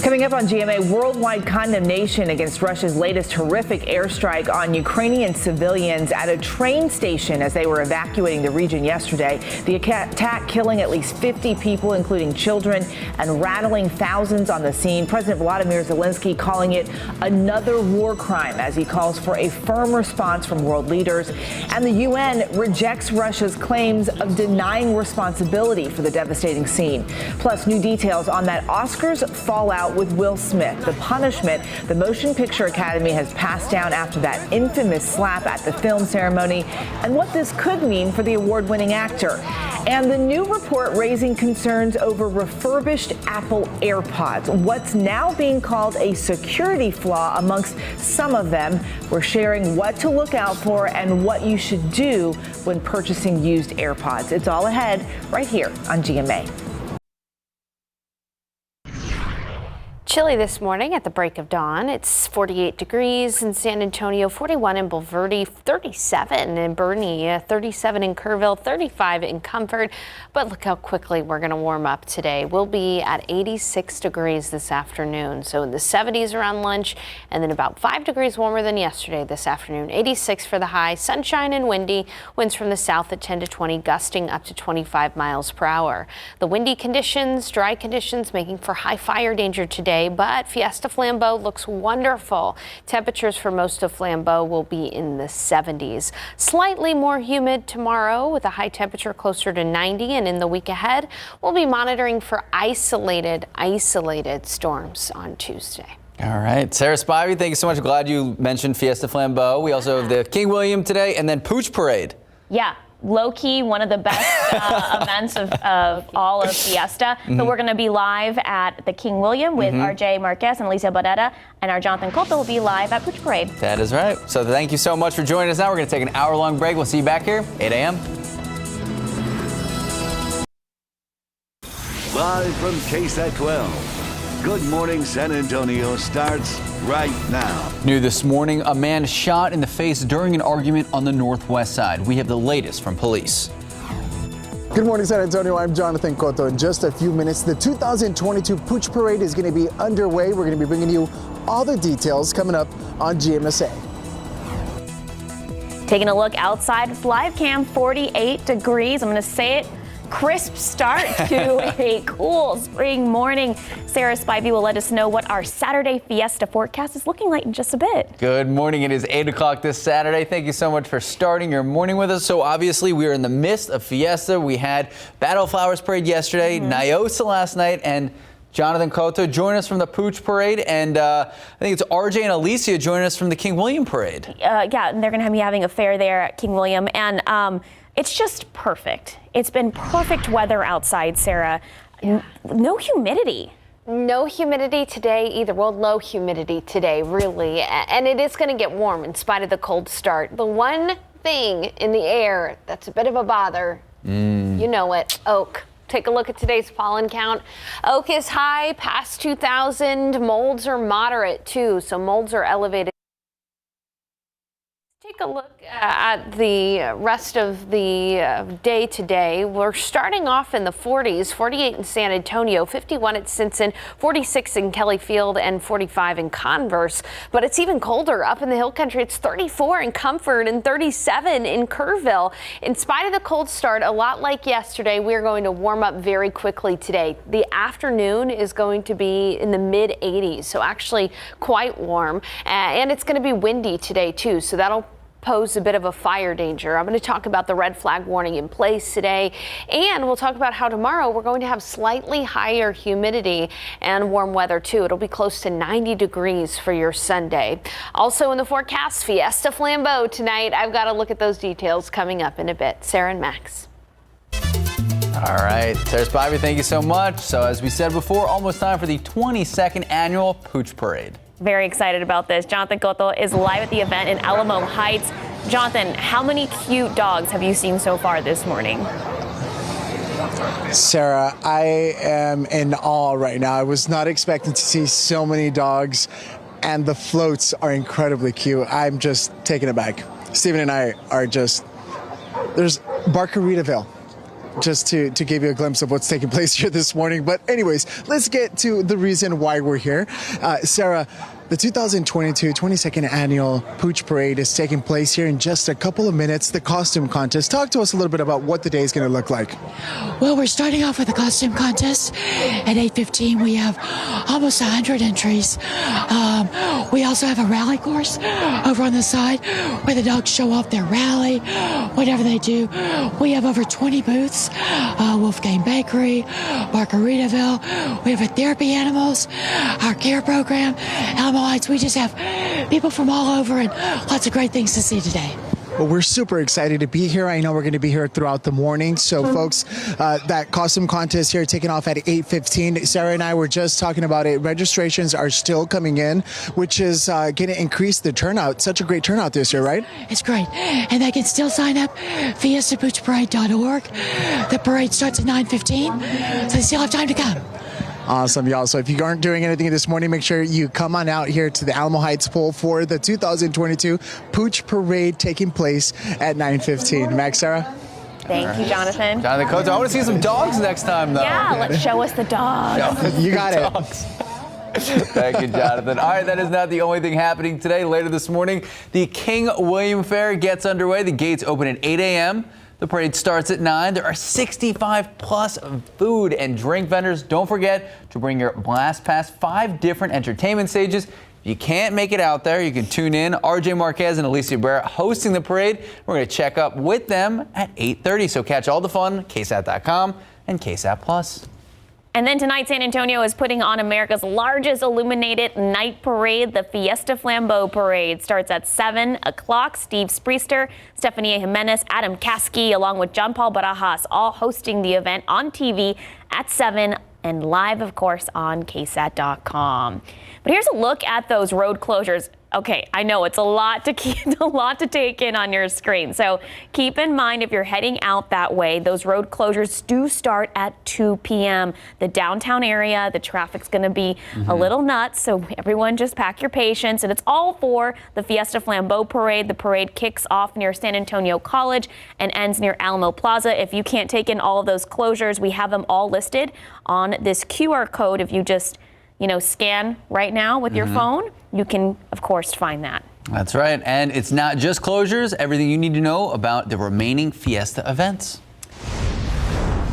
Coming up on GMA, worldwide condemnation against Russia's latest horrific airstrike on Ukrainian civilians at a train station as they were evacuating the region yesterday. The attack killing at least 50 people, including children, and rattling thousands on the scene. President Volodymyr Zelensky calling it another war crime as he calls for a firm response from world leaders. And the UN rejects Russia's claims of denying responsibility for the devastating scene. Plus, new details on that Oscars fallout with Will Smith, the punishment the Motion Picture Academy has passed down after that infamous slap at the film ceremony, and what this could mean for the award-winning actor. And the new report raising concerns over refurbished Apple AirPods, what's now being called a security flaw amongst some of them. We're sharing what to look out for and what you should do when purchasing used AirPods. It's all ahead right here on GMA. Chilly this morning at the break of dawn. It's 48 degrees in San Antonio, 41 in Bulverde, 37 in Bernie, 37 in Kerrville, 35 in Comfort. But look how quickly we're going to warm up today. We'll be at 86 degrees this afternoon. So in the 70s around lunch, and then about 5 degrees warmer than yesterday this afternoon. 86 for the high, sunshine and windy. Winds from the south at 10 to 20, gusting up to 25 miles per hour. The windy conditions, dry conditions, making for high fire danger today. But Fiesta Flambeau looks wonderful. Temperatures for most of Flambeau will be in the 70s. Slightly more humid tomorrow with a high temperature closer to 90. And in the week ahead, we'll be monitoring for isolated storms on Tuesday. All right. Sarah Spivey, thank you so much. Glad you mentioned Fiesta Flambeau. We also have the King William today and then Pooch Parade. Yeah. Low-key, one of the best events of all of Fiesta. So we're going to be live at the King William with RJ Marquez and Alicia Barrera, and our Jonathan Cotto will be live at Pooch Parade. That is right. So thank you so much for joining us now. We're going to take an hour-long break. We'll see you back here, 8 a.m. Live from KSAT 12. Good Morning San Antonio starts right now. New this morning, a man shot in the face during an argument on the northwest side. We have the latest from police. Good morning, San Antonio. I'm Jonathan Cotto. In just a few minutes, the 2022 Pooch Parade is going to be underway. We're going to be bringing you all the details coming up on GMSA. Taking a look outside with live cam, 48 degrees. I'm going to say it. Crisp start to a cool spring morning. Sarah Spivey will let us know what our Saturday Fiesta forecast is looking like in just a bit. Good morning. It is 8 o'clock this Saturday. Thank you so much for starting your morning with us. So obviously we are in the midst of Fiesta. We had Battle of Flowers Parade yesterday, Nyosa last night, and Jonathan Cotto joined us from the Pooch Parade, and I think it's RJ and Alicia joining us from the King William Parade. Yeah, and they're going to be having a fair there at King William, and it's just perfect. It's been perfect weather outside, Sarah. No humidity. No humidity today either. Well, low humidity today, really. And it is going to get warm in spite of the cold start. The one thing in the air that's a bit of a bother, you know it, oak. Take a look at today's pollen count. Oak is high, past 2,000. Molds are moderate, too, so molds are elevated. Take a look at the rest of the day today. We're starting off in the 40s, 48 in San Antonio, 51 at Simpson, 46 in Kelly Field, and 45 in Converse. But it's even colder up in the hill country. It's 34 in Comfort and 37 in Kerrville. In spite of the cold start, a lot like yesterday, we're going to warm up very quickly today. The afternoon is going to be in the mid 80s, so actually quite warm. And it's going to be windy today, too, so that'll pose a bit of a fire danger. I'm going to talk about the red flag warning in place today, and we'll talk about how tomorrow we're going to have slightly higher humidity and warm weather too. It'll be close to 90 degrees for your Sunday. Also in the forecast, Fiesta Flambeau tonight. I've got to look at those details coming up in a bit. Sarah and Max. All right, Sarah Spivey, thank you so much. So as we said before, almost time for the 22nd annual Pooch Parade. Very excited about this. Jonathan Cotto is live at the event in Alamo Heights. Jonathan, how many cute dogs have you seen so far this morning? Sarah, I am in awe right now. I was not expecting to see so many dogs, and the floats are incredibly cute. I'm just taken aback. Stephen and I are just, there's Barcaritaville. Just to give you a glimpse of what's taking place here this morning. But anyways, let's get to the reason why we're here. Sarah, the 2022 22nd annual Pooch Parade is taking place here in just a couple of minutes. The costume contest. Talk to us a little bit about what the day is going to look like. Well, we're starting off with the costume contest. At 8:15, we have almost 100 entries. We also have a rally course over on the side where the dogs show off their rally, whatever they do. We have over 20 booths. Wolfgang Bakery, Barcaritaville. We have a therapy animals, our care program, Alamo Heights. We just have people from all over and lots of great things to see today. Well, we're super excited to be here. I know we're going to be here throughout the morning. So, folks, that costume contest here taking off at 8:15. Sarah and I were just talking about it. Registrations are still coming in, which is going to increase the turnout. Such a great turnout this year, right? It's great. And they can still sign up fiestapoochparade.org. The parade starts at 9:15, so they still have time to come. Awesome, y'all. So if you aren't doing anything this morning, make sure you come on out here to the Alamo Heights Pool for the 2022 Pooch Parade taking place at 9:15. Max, Sarah? Thank you, Jonathan. Jonathan Cotto, I want to see some dogs next time, though. Yeah, let's show us the dogs. You got it. Thank you, Jonathan. All right, that is not the only thing happening today. Later this morning, the King William Fair gets underway. The gates open at 8 a.m. The parade starts at 9. There are 65 plus food and drink vendors. Don't forget to bring your Blast Pass. 5 different entertainment stages. If you can't make it out there, you can tune in. RJ Marquez and Alicia Barrett hosting the parade. We're going to check up with them at 8:30. So catch all the fun, KSAT.com and KSAT Plus. And then tonight, San Antonio is putting on America's largest illuminated night parade. The Fiesta Flambeau Parade starts at 7 o'clock. Steve Spriester, Stephanie Jimenez, Adam Caskey, along with John Paul Barajas, all hosting the event on TV at 7 and live, of course, on KSAT.com. But here's a look at those road closures. Okay, I know it's a lot to take in on your screen. So keep in mind if you're heading out that way, those road closures do start at 2 p.m. The downtown area, the traffic's going to be a little nuts. So everyone just pack your patience. And it's all for the Fiesta Flambeau Parade. The parade kicks off near San Antonio College and ends near Alamo Plaza. If you can't take in all of those closures, we have them all listed on this QR code. If you just scan right now with your phone, you can, of course, find that. That's right. And it's not just closures, everything you need to know about the remaining Fiesta events.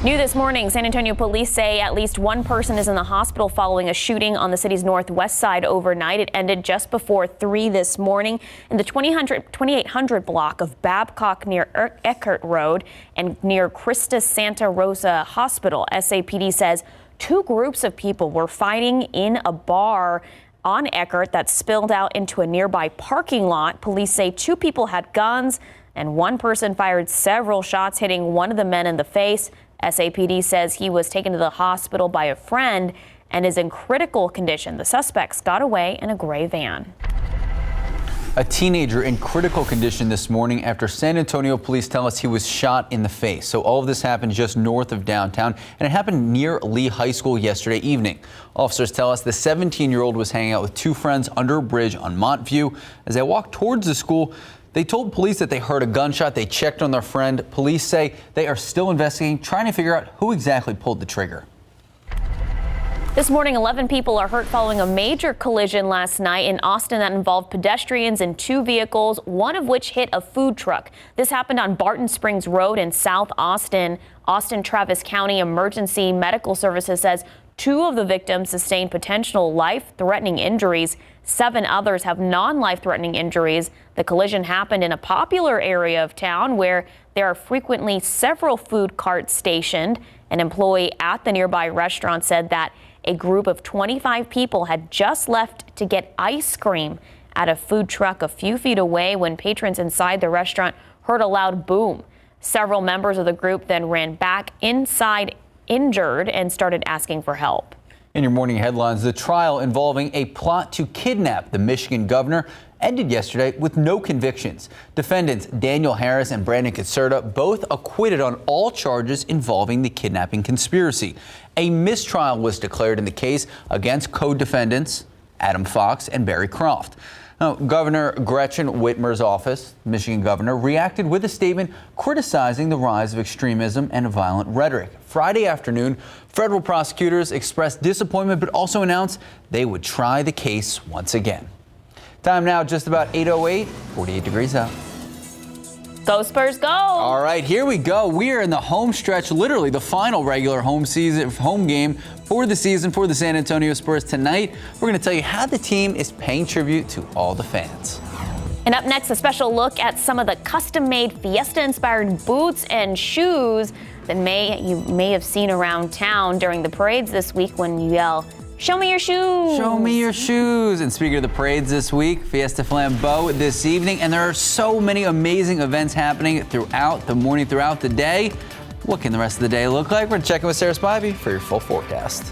New this morning, San Antonio police say at least one person is in the hospital following a shooting on the city's northwest side overnight. It ended just before 3 this morning in the 2800 block of Babcock near Eckert Road and near Christus Santa Rosa Hospital. SAPD says 2 groups of people were fighting in a bar on Eckert that spilled out into a nearby parking lot. Police say 2 people had guns and 1 person fired several shots, hitting one of the men in the face. SAPD says he was taken to the hospital by a friend and is in critical condition. The suspects got away in a gray van. A teenager in critical condition this morning after San Antonio police tell us he was shot in the face. So all of this happened just north of downtown, and it happened near Lee High School yesterday evening. Officers tell us the 17-year-old was hanging out with 2 friends under a bridge on Montview. As they walked towards the school, they told police that they heard a gunshot. They checked on their friend. Police say they are still investigating, trying to figure out who exactly pulled the trigger. This morning, 11 people are hurt following a major collision last night in Austin that involved pedestrians and 2 vehicles, one of which hit a food truck. This happened on Barton Springs Road in South Austin. Austin Travis County Emergency Medical Services says 2 of the victims sustained potential life-threatening injuries. 7 others have non-life-threatening injuries. The collision happened in a popular area of town where there are frequently several food carts stationed. An employee at the nearby restaurant said that a group of 25 people had just left to get ice cream at a food truck a few feet away when patrons inside the restaurant heard a loud boom. Several members of the group then ran back inside injured and started asking for help. In your morning headlines, the trial involving a plot to kidnap the Michigan governor ended yesterday with no convictions. Defendants Daniel Harris and Brandon Caserta both acquitted on all charges involving the kidnapping conspiracy. A mistrial was declared in the case against co-defendants Adam Fox and Barry Croft. Now, Governor Gretchen Whitmer's office, Michigan governor, reacted with a statement criticizing the rise of extremism and violent rhetoric. Friday afternoon, federal prosecutors expressed disappointment but also announced they would try the case once again. Time now just about 8:08, 48 degrees out. Go Spurs, go! All right, here we go. We are in the home stretch, literally the final regular home game for the season for the San Antonio Spurs. Tonight, we're going to tell you how the team is paying tribute to all the fans. And up next, a special look at some of the custom-made Fiesta-inspired boots and shoes that you may have seen around town during the parades this week when you yell, "Show me your shoes!" Show me your shoes. And speaking of the parades this week, Fiesta Flambeau this evening, and there are so many amazing events happening throughout the morning, throughout the day. What can the rest of the day look like? We're checking with Sarah Spivey for your full forecast.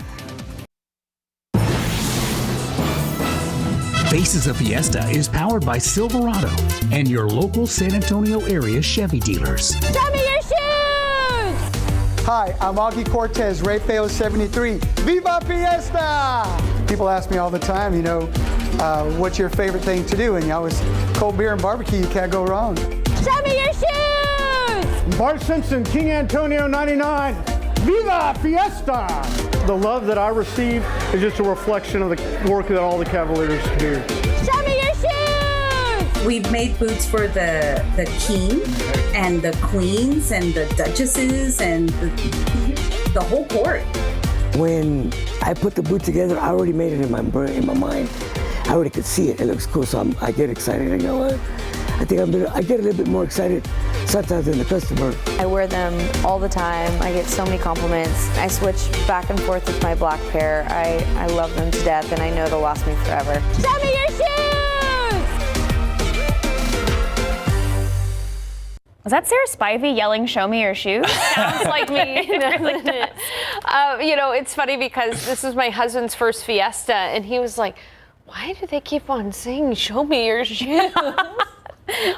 Faces of Fiesta is powered by Silverado and your local San Antonio area Chevy dealers. Show me your shoes! Hi, I'm Augie Cortez, Rayfeo 73. Viva Fiesta! People ask me all the time, what's your favorite thing to do? And you always, cold beer and barbecue, you can't go wrong. Show me your shoes! Bart Simpson, King Antonio 99. Viva Fiesta! The love that I receive is just a reflection of the work that all the Cavaliers do. Show me your shoes! We've made boots for the king and the queens and the duchesses and the whole court. When I put the boot together, I already made it in my mind. I already could see it. It looks cool, so I get excited. You know what? I think I get a little bit more excited sometimes than the customer. I wear them all the time. I get so many compliments. I switch back and forth with my black pair. I love them to death, and I know they'll last me forever. Show me your shoes! Was that Sarah Spivey yelling, "Show me your shoes"? Sounds like me. It really does. It's funny because this was my husband's first Fiesta, and he was like, Why do they keep on saying, show me your shoes?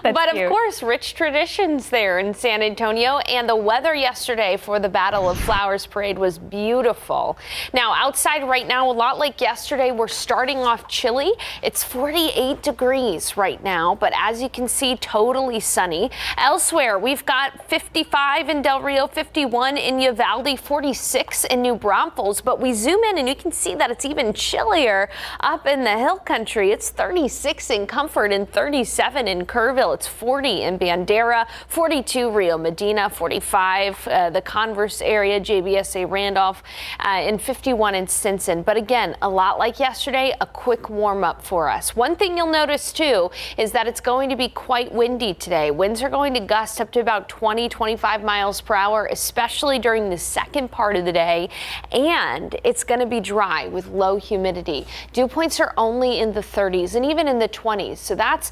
But cute. Of course, rich traditions there in San Antonio, and the weather yesterday for the Battle of Flowers Parade was beautiful. Now, outside right now, a lot like yesterday, we're starting off chilly. It's 48 degrees right now, but as you can see, totally sunny. Elsewhere, we've got 55 in Del Rio, 51 in Uvalde, 46 in New Braunfels, but we zoom in and you can see that it's even chillier up in the hill country. It's 36 in Comfort and 37 in Kerrville. It's 40 in Bandera, 42 Rio Medina, 45 the Converse area, GMSA Randolph, and 51 in Stinson. But again, a lot like yesterday, a quick warm up for us. One thing you'll notice too is that it's going to be quite windy today. Winds are going to gust up to about 20-25 miles per hour, especially during the second part of the day. And it's going to be dry with low humidity. Dew points are only in the 30s and even in the 20s. So that's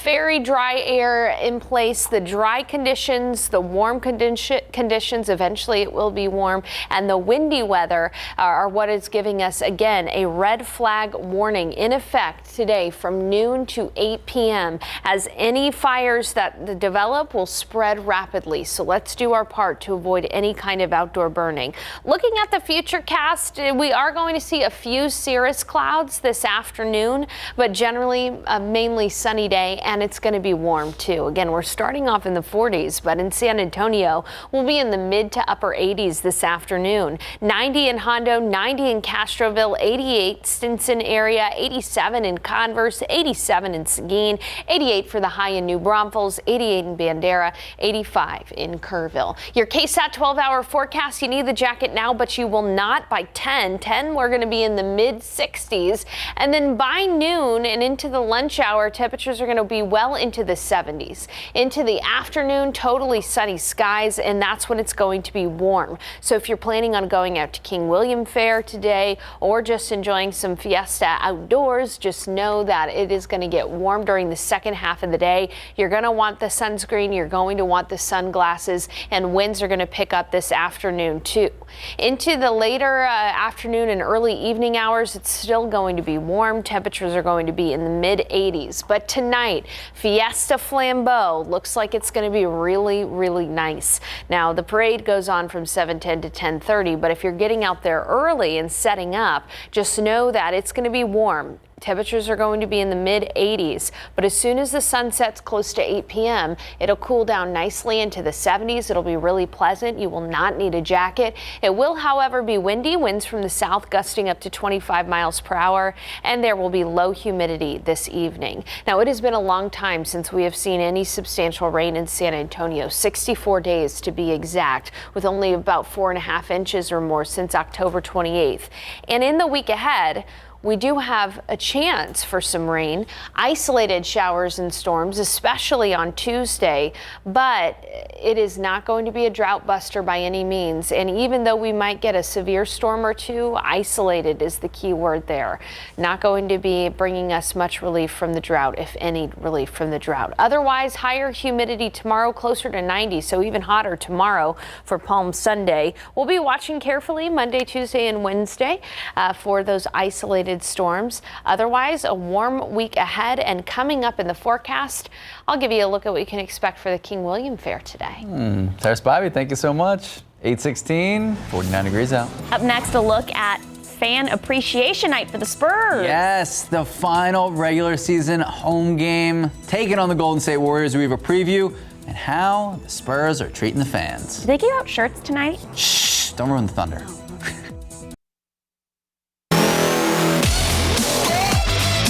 very dry air in place, the dry conditions, the warm conditions, eventually it will be warm, and the windy weather are what is giving us, again, a red flag warning in effect today from noon to 8 p.m. as any fires that develop will spread rapidly. So let's do our part to avoid any kind of outdoor burning. Looking at the futurecast, we are going to see a few cirrus clouds this afternoon, but generally a mainly sunny day, and it's going to be warm too. Again, we're starting off in the 40s, but in San Antonio, we'll be in the mid to upper 80s this afternoon. 90 in Hondo, 90 in Castroville, 88 Stinson area, 87 in Converse, 87 in Seguin, 88 for the high in New Braunfels, 88 in Bandera, 85 in Kerrville. Your KSAT 12-hour forecast, you need the jacket now, but you will not by 10. We're going to be in the mid 60s, and then by noon and into the lunch hour, temperatures are going to be well into the 70s. Into the afternoon, totally sunny skies, and that's when it's going to be warm. So if you're planning on going out to King William Fair today or just enjoying some Fiesta outdoors, just know that it is going to get warm during the second half of the day. You're going to want the sunscreen, you're going to want the sunglasses, and winds are going to pick up this afternoon too. Into the later afternoon and early evening hours, it's still going to be warm. Temperatures are going to be in the mid 80s. But tonight, Fiesta Flambeau looks like it's going to be really, really nice. Now, the parade goes on from 7:10 to 10:30, but if you're getting out there early and setting up, just know that it's going to be warm. Temperatures are going to be in the mid 80s, but as soon as the sun sets close to 8 p.m., it'll cool down nicely into the 70s. It'll be really pleasant. You will not need a jacket. It will, however, be windy, winds from the south gusting up to 25 miles per hour, and there will be low humidity this evening. Now, it has been a long time since we have seen any substantial rain in San Antonio, 64 days to be exact, with only about 4.5 inches or more since October 28th. And in the week ahead, we do have a chance for some rain, isolated showers and storms, especially on Tuesday, but it is not going to be a drought buster by any means. And even though we might get a severe storm or two, isolated is the key word there. Not going to be bringing us much relief from the drought, if any relief from the drought. Otherwise, higher humidity tomorrow, closer to 90, so even hotter tomorrow for Palm Sunday. We'll be watching carefully Monday, Tuesday, and Wednesday for those isolated storms. Otherwise, a warm week ahead, and coming up in the forecast, I'll give you a look at what you can expect for the King William Fair today. There's Bobby, thank you so much. 8:16, 49 degrees out. Up next, a look at Fan Appreciation Night for the Spurs. Yes, the final regular season home game, taking on the Golden State Warriors. We have a preview and how the Spurs are treating the fans. Did they give out shirts tonight? Shh, don't ruin the thunder.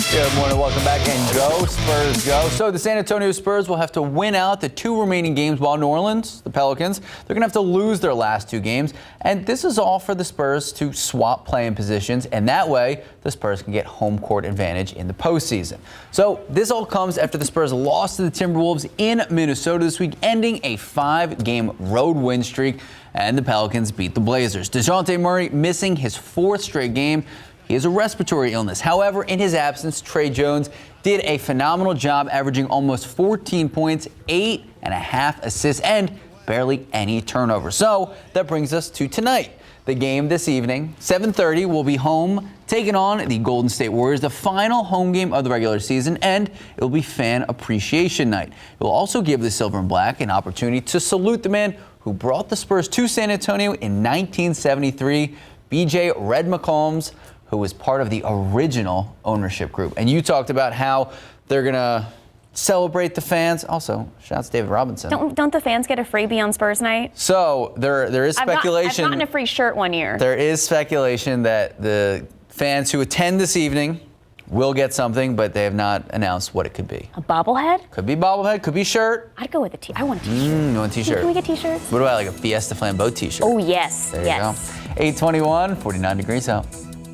Good morning, welcome back, and go Spurs go. So the San Antonio Spurs will have to win out the 2 remaining games, while New Orleans, the Pelicans, they're going to have to lose their last 2 games. And this is all for the Spurs to swap playing positions, and that way the Spurs can get home court advantage in the postseason. So this all comes after the Spurs lost to the Timberwolves in Minnesota this week, ending a 5-game road win streak, and the Pelicans beat the Blazers. DeJounte Murray missing his 4th straight game. He has a respiratory illness. However, in his absence, Trey Jones did a phenomenal job, averaging almost 14 points, 8.5 assists, and barely any turnover. So that brings us to tonight. The game this evening, 7:30, will be home, taking on the Golden State Warriors, the final home game of the regular season, and it will be Fan Appreciation Night. It will also give the Silver and Black an opportunity to salute the man who brought the Spurs to San Antonio in 1973, B.J. Red McCombs, who was part of the original ownership group. And you talked about how they're going to celebrate the fans. Also, shouts to David Robinson. Don't the fans get a freebie on Spurs night? So there is speculation. I've gotten a free shirt one year. There is speculation that the fans who attend this evening will get something, but they have not announced what it could be. A bobblehead? Could be bobblehead, could be shirt. I'd go with a I want a t-shirt. You want a t-shirt? Can we get t-shirts? What about like a Fiesta Flambeau t-shirt? Oh, yes. There you go. 8:21, 49 degrees out.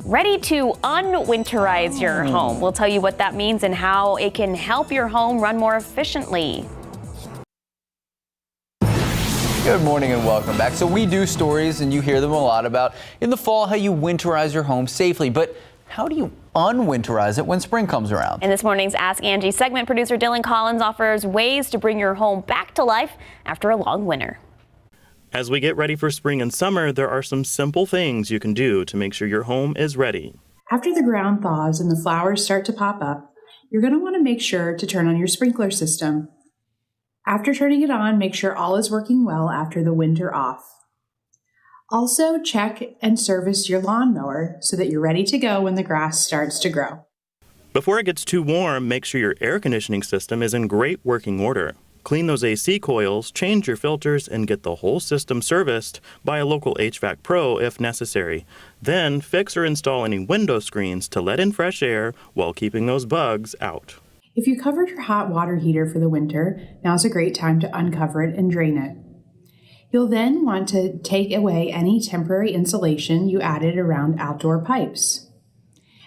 Ready to unwinterize your home. We'll tell you what that means and how it can help your home run more efficiently. Good morning and welcome back. So we do stories, and you hear them a lot about in the fall how you winterize your home safely. But how do you unwinterize it when spring comes around? In this morning's Ask Angie segment, producer Dylan Collins offers ways to bring your home back to life after a long winter. As we get ready for spring and summer, there are some simple things you can do to make sure your home is ready. After the ground thaws and the flowers start to pop up, you're going to want to make sure to turn on your sprinkler system. After turning it on, make sure all is working well after the winter off. Also, check and service your lawnmower so that you're ready to go when the grass starts to grow. Before it gets too warm, make sure your air conditioning system is in great working order. Clean those AC coils, change your filters, and get the whole system serviced by a local HVAC pro if necessary. Then fix or install any window screens to let in fresh air while keeping those bugs out. If you covered your hot water heater for the winter, now's a great time to uncover it and drain it. You'll then want to take away any temporary insulation you added around outdoor pipes.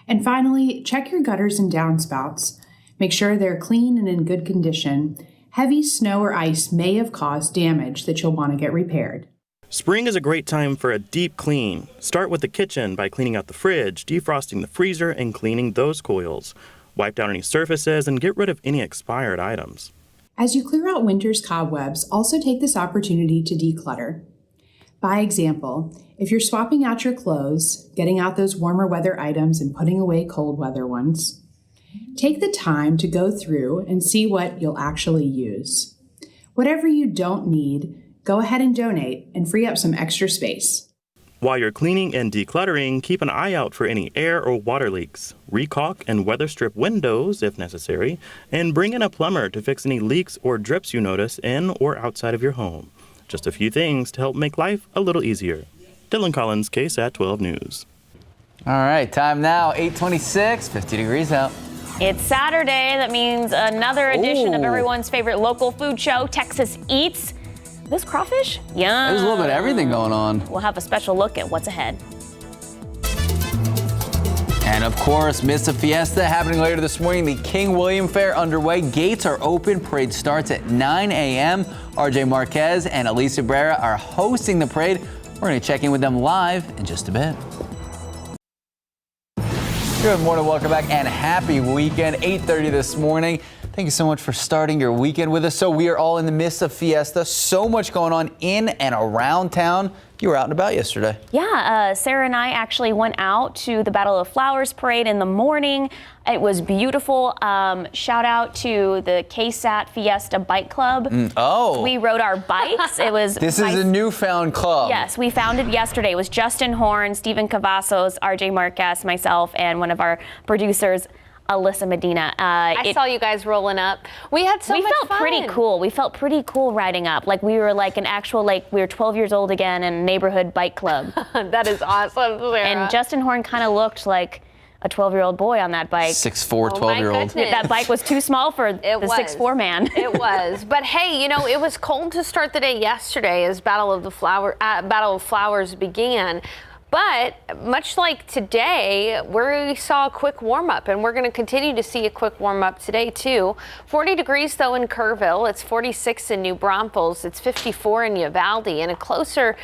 And finally, check your gutters and downspouts. Make sure they're clean and in good condition. Heavy snow or ice may have caused damage that you'll want to get repaired. Spring is a great time for a deep clean. Start with the kitchen by cleaning out the fridge, defrosting the freezer, and cleaning those coils. Wipe down any surfaces and get rid of any expired items. As you clear out winter's cobwebs, also take this opportunity to declutter. By example, if you're swapping out your clothes, getting out those warmer weather items and putting away cold weather ones, take the time to go through and see what you'll actually use. Whatever you don't need, go ahead and donate and free up some extra space. While you're cleaning and decluttering, keep an eye out for any air or water leaks. Recaulk and weather strip windows if necessary, and bring in a plumber to fix any leaks or drips you notice in or outside of your home. Just a few things to help make life a little easier. Dylan Collins, KSAT 12 News. All right, time now, 8:26, 50 degrees out. It's Saturday. That means another edition of everyone's favorite local food show, Texas Eats. This crawfish? Yum. There's a little bit of everything going on. We'll have a special look at what's ahead. And of course, Miss Fiesta happening later this morning. The King William Fair underway. Gates are open. Parade starts at 9 a.m. RJ Marquez and Alicia Brera are hosting the parade. We're going to check in with them live in just a bit. Good morning, welcome back, and happy weekend. 8:30 this morning. Thank you so much for starting your weekend with us. So we are all in the midst of Fiesta. So much going on in and around town. You were out and about yesterday. Yeah, Sarah and I actually went out to the Battle of Flowers parade in the morning. It was beautiful. Shout out to the KSAT Fiesta Bike Club. We rode our bikes. It was This is a newfound club. Yes, we found it yesterday. It was Justin Horn, Stephen Cavazos, RJ Marquez, myself, and one of our producers, Alyssa Medina. I saw you guys rolling up. We had so much fun. We felt pretty cool. We felt pretty cool riding up. Like we were like an actual, like we were 12 years old again in a neighborhood bike club. That is awesome, Sarah. And Justin Horn kind of looked like a 12-year-old boy on that bike. 6'4", 12-year-old. That bike was too small for the 6'4" man. It was. But hey, you know, it was cold to start the day yesterday as Battle of Flowers began. But much like today, we saw a quick warm-up, and we're going to continue to see a quick warm-up today, too. 40 degrees, though, in Kerrville. It's 46 in New Braunfels. It's 54 in Uvalde. And a closer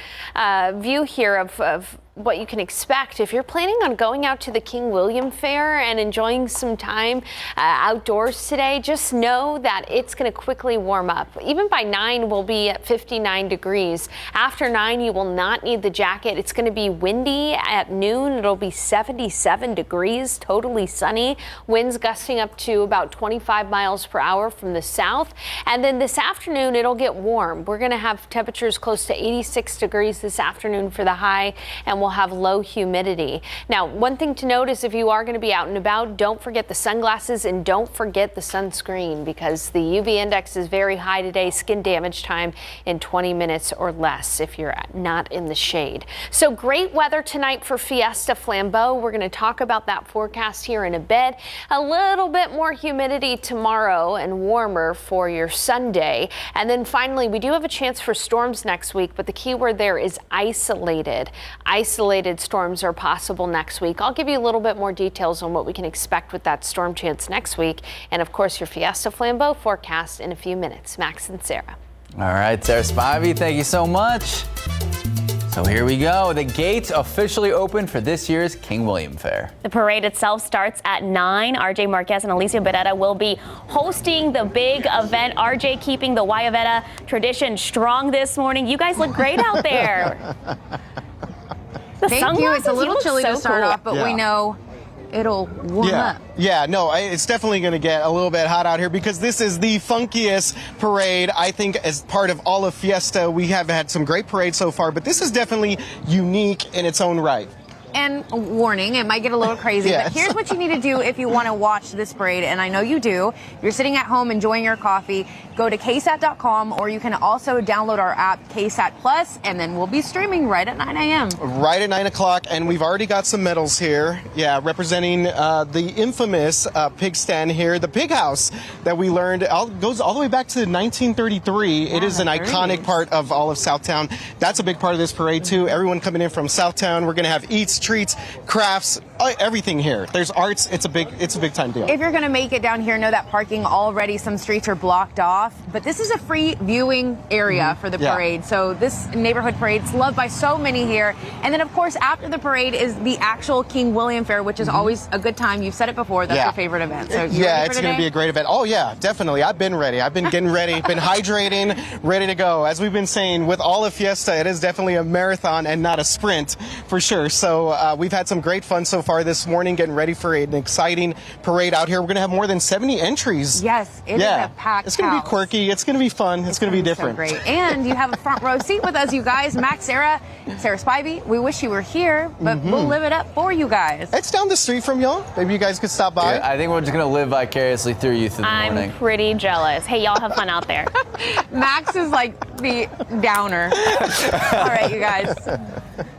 view here of what you can expect. If you're planning on going out to the King William Fair and enjoying some time outdoors today, just know that it's going to quickly warm up. Even by 9, we'll be at 59 degrees. After 9, you will not need the jacket. It's going to be windy at noon. It'll be 77 degrees, totally sunny. Winds gusting up to about 25 miles per hour from the south. And then this afternoon, it'll get warm. We're going to have temperatures close to 86 degrees this afternoon for the high, and we'll have low humidity. Now, one thing to note is if you are going to be out and about, don't forget the sunglasses and don't forget the sunscreen, because the UV index is very high today. Skin damage time in 20 minutes or less if you're not in the shade. So great weather tonight for Fiesta Flambeau. We're going to talk about that forecast here in a bit. A little bit more humidity tomorrow and warmer for your Sunday. And then finally, we do have a chance for storms next week, but the key word there is isolated. Isolated storms are possible next week. I'll give you a little bit more details on what we can expect with that storm chance next week. And of course, your Fiesta Flambeau forecast in a few minutes. Max and Sarah. All right, Sarah Spivey, thank you so much. So here we go. The gates officially open for this year's King William Fair. The parade itself starts at 9. RJ Marquez and Alicia Beretta will be hosting the big event. RJ keeping the Wayavetta tradition strong this morning. You guys look great out there. Thank you. It's a little chilly to start off, but we know it'll warm up. Yeah, no, it's definitely going to get a little bit hot out here because this is the funkiest parade, I think, as part of all of Fiesta. We have had some great parades so far, but this is definitely unique in its own right. And warning, it might get a little crazy, Yes. but here's what you need to do if you want to watch this parade, and I know you do. You're sitting at home enjoying your coffee. Go to KSAT.com, or you can also download our app, KSAT Plus, and then we'll be streaming right at 9 a.m. Right at 9 o'clock, and we've already got some medals here. Yeah, representing the infamous pig stand here, the pig house that we learned goes all the way back to 1933. It is an iconic part of all of Southtown. That's a big part of this parade, too. Everyone coming in from Southtown. We're going to have eats, treats, crafts, everything here. There's arts. It's a big time deal. If you're going to make it down here, know that parking already, some streets are blocked off, but this is a free viewing area for the parade. So this neighborhood parade is loved by so many here. And then, of course, after the parade is the actual King William Fair, which is always a good time. You've said it before. That's your favorite event. So it's going to be a great event. Oh, yeah, definitely. I've been ready. I've been getting ready, been hydrating, ready to go. As we've been saying, with all of Fiesta, it is definitely a marathon and not a sprint for sure. So we've had some great fun so far this morning, getting ready for an exciting parade out here. We're going to have more than 70 entries. Yes, it is a packed It's going to be quirky. It's going to be fun. It's going to be different. So great. And you have a front row seat with us, you guys. Max, Sarah Spivey, we wish you were here, but we'll live it up for you guys. It's down the street from y'all. Maybe you guys could stop by. Yeah, I think we're just going to live vicariously through you through the morning. I'm pretty jealous. Hey, y'all have fun out there. Max is like the downer. All right, you guys.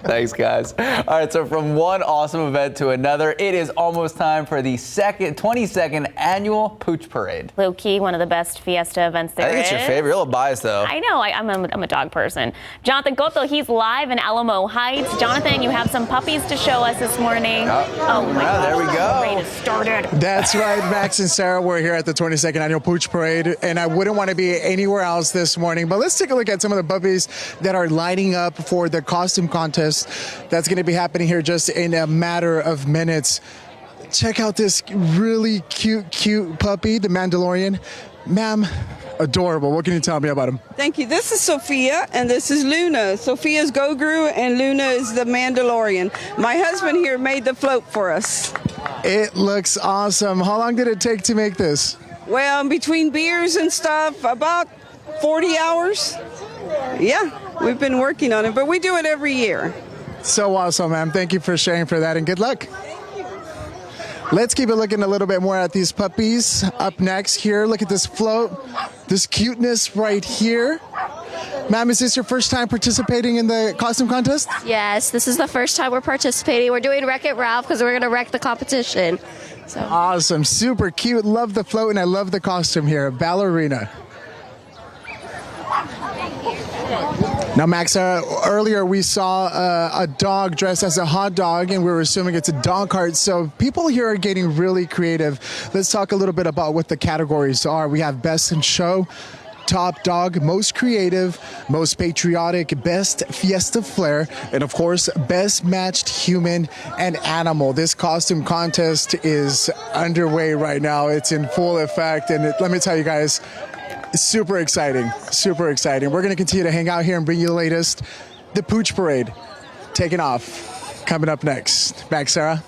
Thanks, guys. All right, so from one awesome event to another, it is almost time for the 22nd annual Pooch Parade. Low key, one of the best Fiesta events there is. I think it's your favorite. You're a little biased, though. I know. I'm a dog person. Jonathan Cotto, he's live in Alamo Heights. Jonathan, you have some puppies to show us this morning. Oh my God. There we go. The parade has started. That's right, Max and Sarah. We're here at the 22nd annual Pooch Parade, and I wouldn't want to be anywhere else this morning. But let's take a look at some of the puppies that are lining up for the costume contest that's going to be happening here just in a matter of minutes. Check out this really cute puppy, the Mandalorian. Ma'am, adorable. What can you tell me about him? Thank you. This is Sophia, and this is Luna. Sophia's Goguru, and Luna is the Mandalorian. My husband here made the float for us. It looks awesome. How long did it take to make this? Well, between beers and stuff, about 40 hours. Yeah, we've been working on it, but we do it every year. So awesome, ma'am. Thank you for sharing for that, and good luck. Let's keep it looking a little bit more at these puppies. Up next here, look at this float, this cuteness right here. Ma'am, is this your first time participating in the costume contest? Yes, this is the first time we're participating. We're doing Wreck-It Ralph because we're going to wreck the competition. So. Awesome, super cute. Love the float, and I love the costume here. Ballerina. Now, Max, earlier we saw a dog dressed as a hot dog, and we were assuming it's a dog cart. So people here are getting really creative. Let's talk a little bit about what the categories are. We have Best in Show, top dog, most creative, most patriotic, best Fiesta flair, and of course, best matched human and animal. This costume contest is underway right now. It's in full effect, and let me tell you guys, it's super exciting, super exciting. We're going to continue to hang out here and bring you the latest. The Pooch Parade taking off, coming up next. Back, Sarah.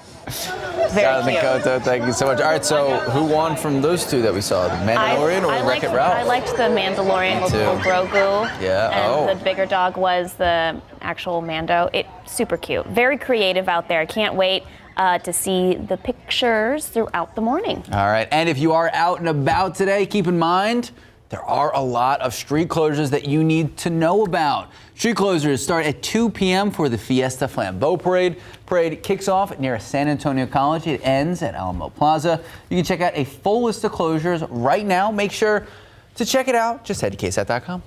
Jonathan Cotto, thank you so much. All right, so who won from those two that we saw? The Mandalorian or Wreck-It Ralph? I liked the Mandalorian with little Grogu. Yeah. And the bigger dog was the actual Mando. Super cute. Very creative out there. Can't wait to see the pictures throughout the morning. All right, and if you are out and about today, keep in mind, there are a lot of street closures that you need to know about. Street closures start at 2 p.m. for the Fiesta Flambeau Parade. Parade kicks off near San Antonio College. It ends at Alamo Plaza. You can check out a full list of closures right now. Make sure to check it out. Just head to KSAT.com.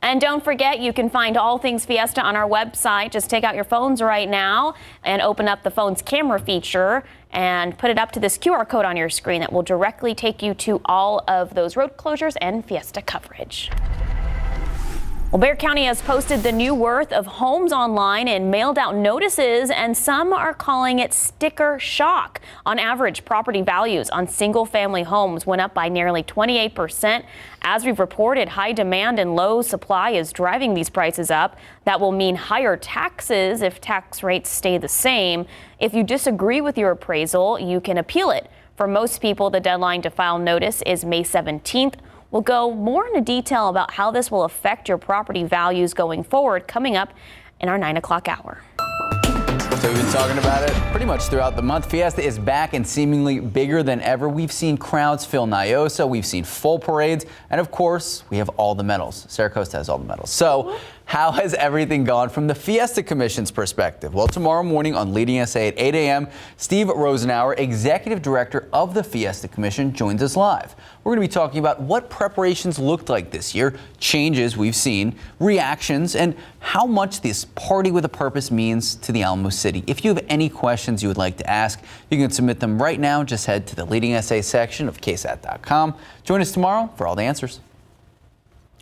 And don't forget, you can find all things Fiesta on our website. Just take out your phones right now and open up the phone's camera feature and put it up to this QR code on your screen that will directly take you to all of those road closures and Fiesta coverage. Well, Bexar County has posted the new worth of homes online and mailed out notices, and some are calling it sticker shock. On average, property values on single-family homes went up by nearly 28%. As we've reported, high demand and low supply is driving these prices up. That will mean higher taxes if tax rates stay the same. If you disagree with your appraisal, you can appeal it. For most people, the deadline to file notice is May 17th. We'll go more into detail about how this will affect your property values going forward coming up in our 9 o'clock hour. So we've been talking about it pretty much throughout the month. Fiesta is back and seemingly bigger than ever. We've seen crowds fill Niosa. We've seen full parades. And of course, we have all the medals. Sarah Costa has all the medals. So how has everything gone from the Fiesta Commission's perspective? Well, tomorrow morning on Leading SA at 8 a.m., Steve Rosenauer, Executive Director of the Fiesta Commission, joins us live. We're going to be talking about what preparations looked like this year, changes we've seen, reactions, and how much this party with a purpose means to the Alamo City. If you have any questions you would like to ask, you can submit them right now. Just head to the Leading SA section of KSAT.com. Join us tomorrow for all the answers.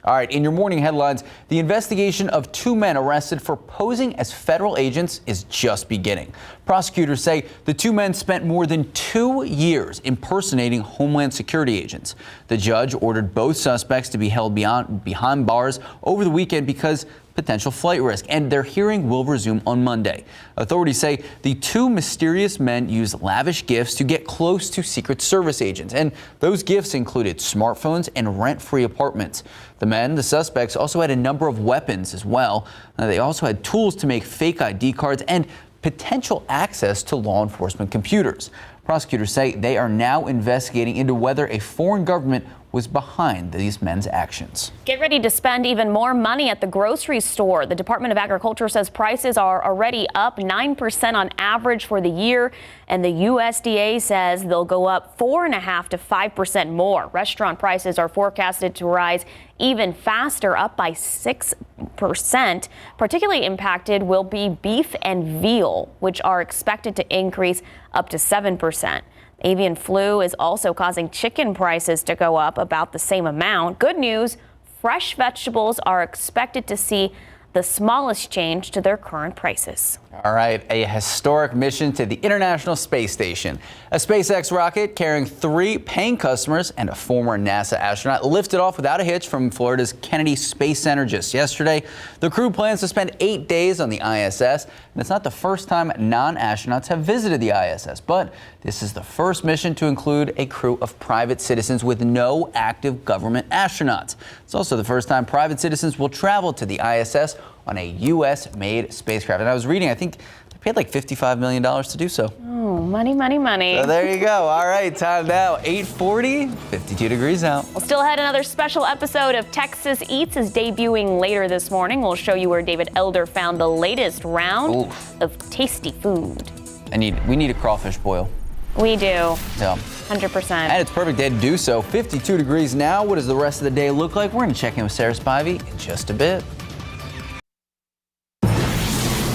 All right, in your morning headlines, the investigation of 2 men arrested for posing as federal agents is just beginning. Prosecutors say the 2 men spent more than 2 years impersonating Homeland Security agents. The judge ordered both suspects to be held behind bars over the weekend because potential flight risk, and their hearing will resume on Monday. Authorities say the 2 mysterious men used lavish gifts to get close to Secret Service agents, and those gifts included smartphones and rent-free apartments. The suspects also had a number of weapons as well. They also had tools to make fake ID cards and potential access to law enforcement computers. Prosecutors say they are now investigating into whether a foreign government was behind these men's actions. Get ready to spend even more money at the grocery store. The Department of Agriculture says prices are already up 9% on average for the year, and the USDA says they'll go up 4.5% to 5% more. Restaurant prices are forecasted to rise even faster, up by 6%. Particularly impacted will be beef and veal, which are expected to increase up to 7%. Avian flu is also causing chicken prices to go up about the same amount. Good news, fresh vegetables are expected to see the smallest change to their current prices. All right, a historic mission to the International Space Station. A SpaceX rocket carrying 3 paying customers and a former NASA astronaut lifted off without a hitch from Florida's Kennedy Space Center just yesterday. The crew plans to spend 8 days on the ISS, and it's not the first time non-astronauts have visited the ISS, but this is the first mission to include a crew of private citizens with no active government astronauts. It's also the first time private citizens will travel to the ISS on a U.S.-made spacecraft. And I was reading, I think they paid like $55 million to do so. Oh, money, money, money. So there you go. All right, time now, 8:40, 52 degrees out. We'll still ahead, another special episode of Texas Eats is debuting later this morning. We'll show you where David Elder found the latest round of tasty food. We need a crawfish boil. We do. Yeah. 100%. And it's perfect day to do so. 52 degrees now. What does the rest of the day look like? We're going to check in with Sarah Spivey in just a bit.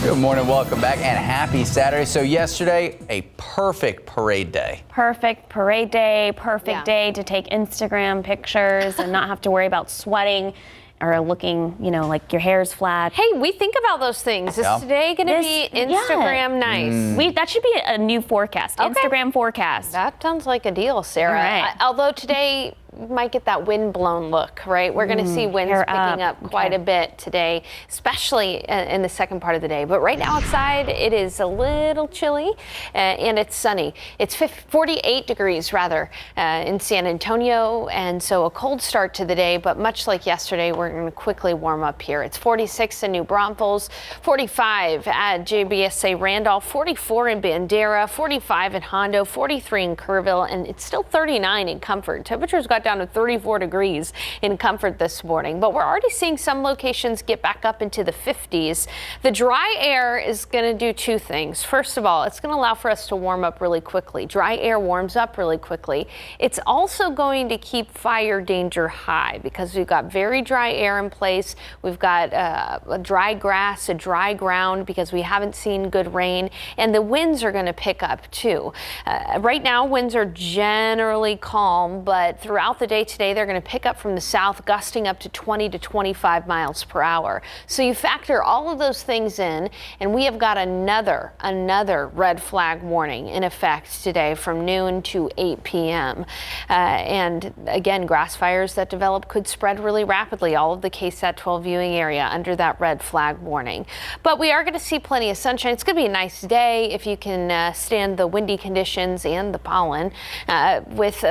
Good morning, welcome back, and happy Saturday. So yesterday, a perfect parade day. Perfect parade day, perfect day to take Instagram pictures and not have to worry about sweating or looking, like your hair's flat. Hey, we think about those things. Is today going to be Instagram nice? That should be a new forecast, Instagram forecast. That sounds like a deal, Sarah. Right. Although today might get that wind-blown look, right? We're going to see winds picking up quite a bit today, especially in the second part of the day. But right now outside, it is a little chilly and it's sunny. It's 48 degrees, rather, in San Antonio, and so a cold start to the day, but much like yesterday, we're going to quickly warm up here. It's 46 in New Braunfels, 45 at GMSA Randolph, 44 in Bandera, 45 in Hondo, 43 in Kerrville, and it's still 39 in Comfort. Temperatures got down to 34 degrees in Comfort this morning, but we're already seeing some locations get back up into the 50s. The dry air is going to do two things. First of all, it's going to allow for us to warm up really quickly. Dry air warms up really quickly. It's also going to keep fire danger high because we've got very dry air in place. We've got a dry grass, a dry ground because we haven't seen good rain, and the winds are going to pick up too. Right now, winds are generally calm, but throughout the day today, they're going to pick up from the south, gusting up to 20 to 25 miles per hour. So you factor all of those things in, and we have got another red flag warning in effect today from noon to 8 p.m. And again, grass fires that develop could spread really rapidly. All of the KSAT 12 viewing area under that red flag warning. But we are going to see plenty of sunshine. It's going to be a nice day if you can stand the windy conditions and the pollen with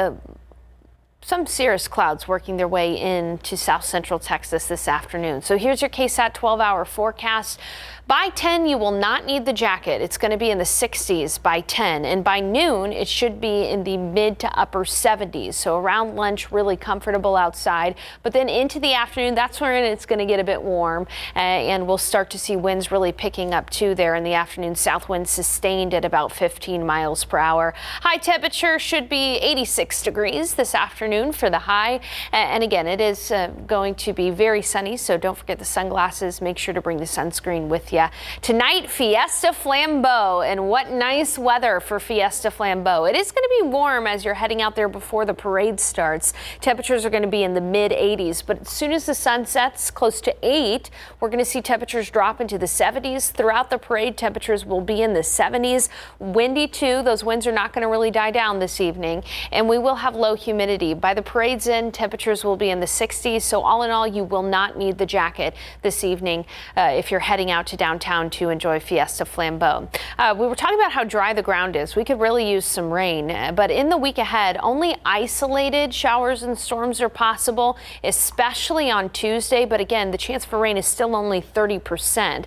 some cirrus clouds working their way into south central Texas this afternoon. So here's your KSAT 12-hour forecast. By 10, you will not need the jacket. It's going to be in the 60s by 10. And by noon, it should be in the mid to upper 70s. So around lunch, really comfortable outside. But then into the afternoon, that's when it's going to get a bit warm. And we'll start to see winds really picking up too there in the afternoon. South winds sustained at about 15 miles per hour. High temperature should be 86 degrees this afternoon for the high. And again, it is going to be very sunny. So don't forget the sunglasses. Make sure to bring the sunscreen with you. Tonight, Fiesta Flambeau, and what nice weather for Fiesta Flambeau. It is going to be warm as you're heading out there before the parade starts. Temperatures are going to be in the mid 80s, but as soon as the sun sets close to 8, we're going to see temperatures drop into the 70s. Throughout the parade, temperatures will be in the 70s. Windy too. Those winds are not going to really die down this evening, and we will have low humidity. By the parade's end, temperatures will be in the 60s, so all in all, you will not need the jacket this evening if you're heading out to downtown to enjoy Fiesta Flambeau. We were talking about how dry the ground is. We could really use some rain, but in the week ahead, only isolated showers and storms are possible, especially on Tuesday. But again, the chance for rain is still only 30%.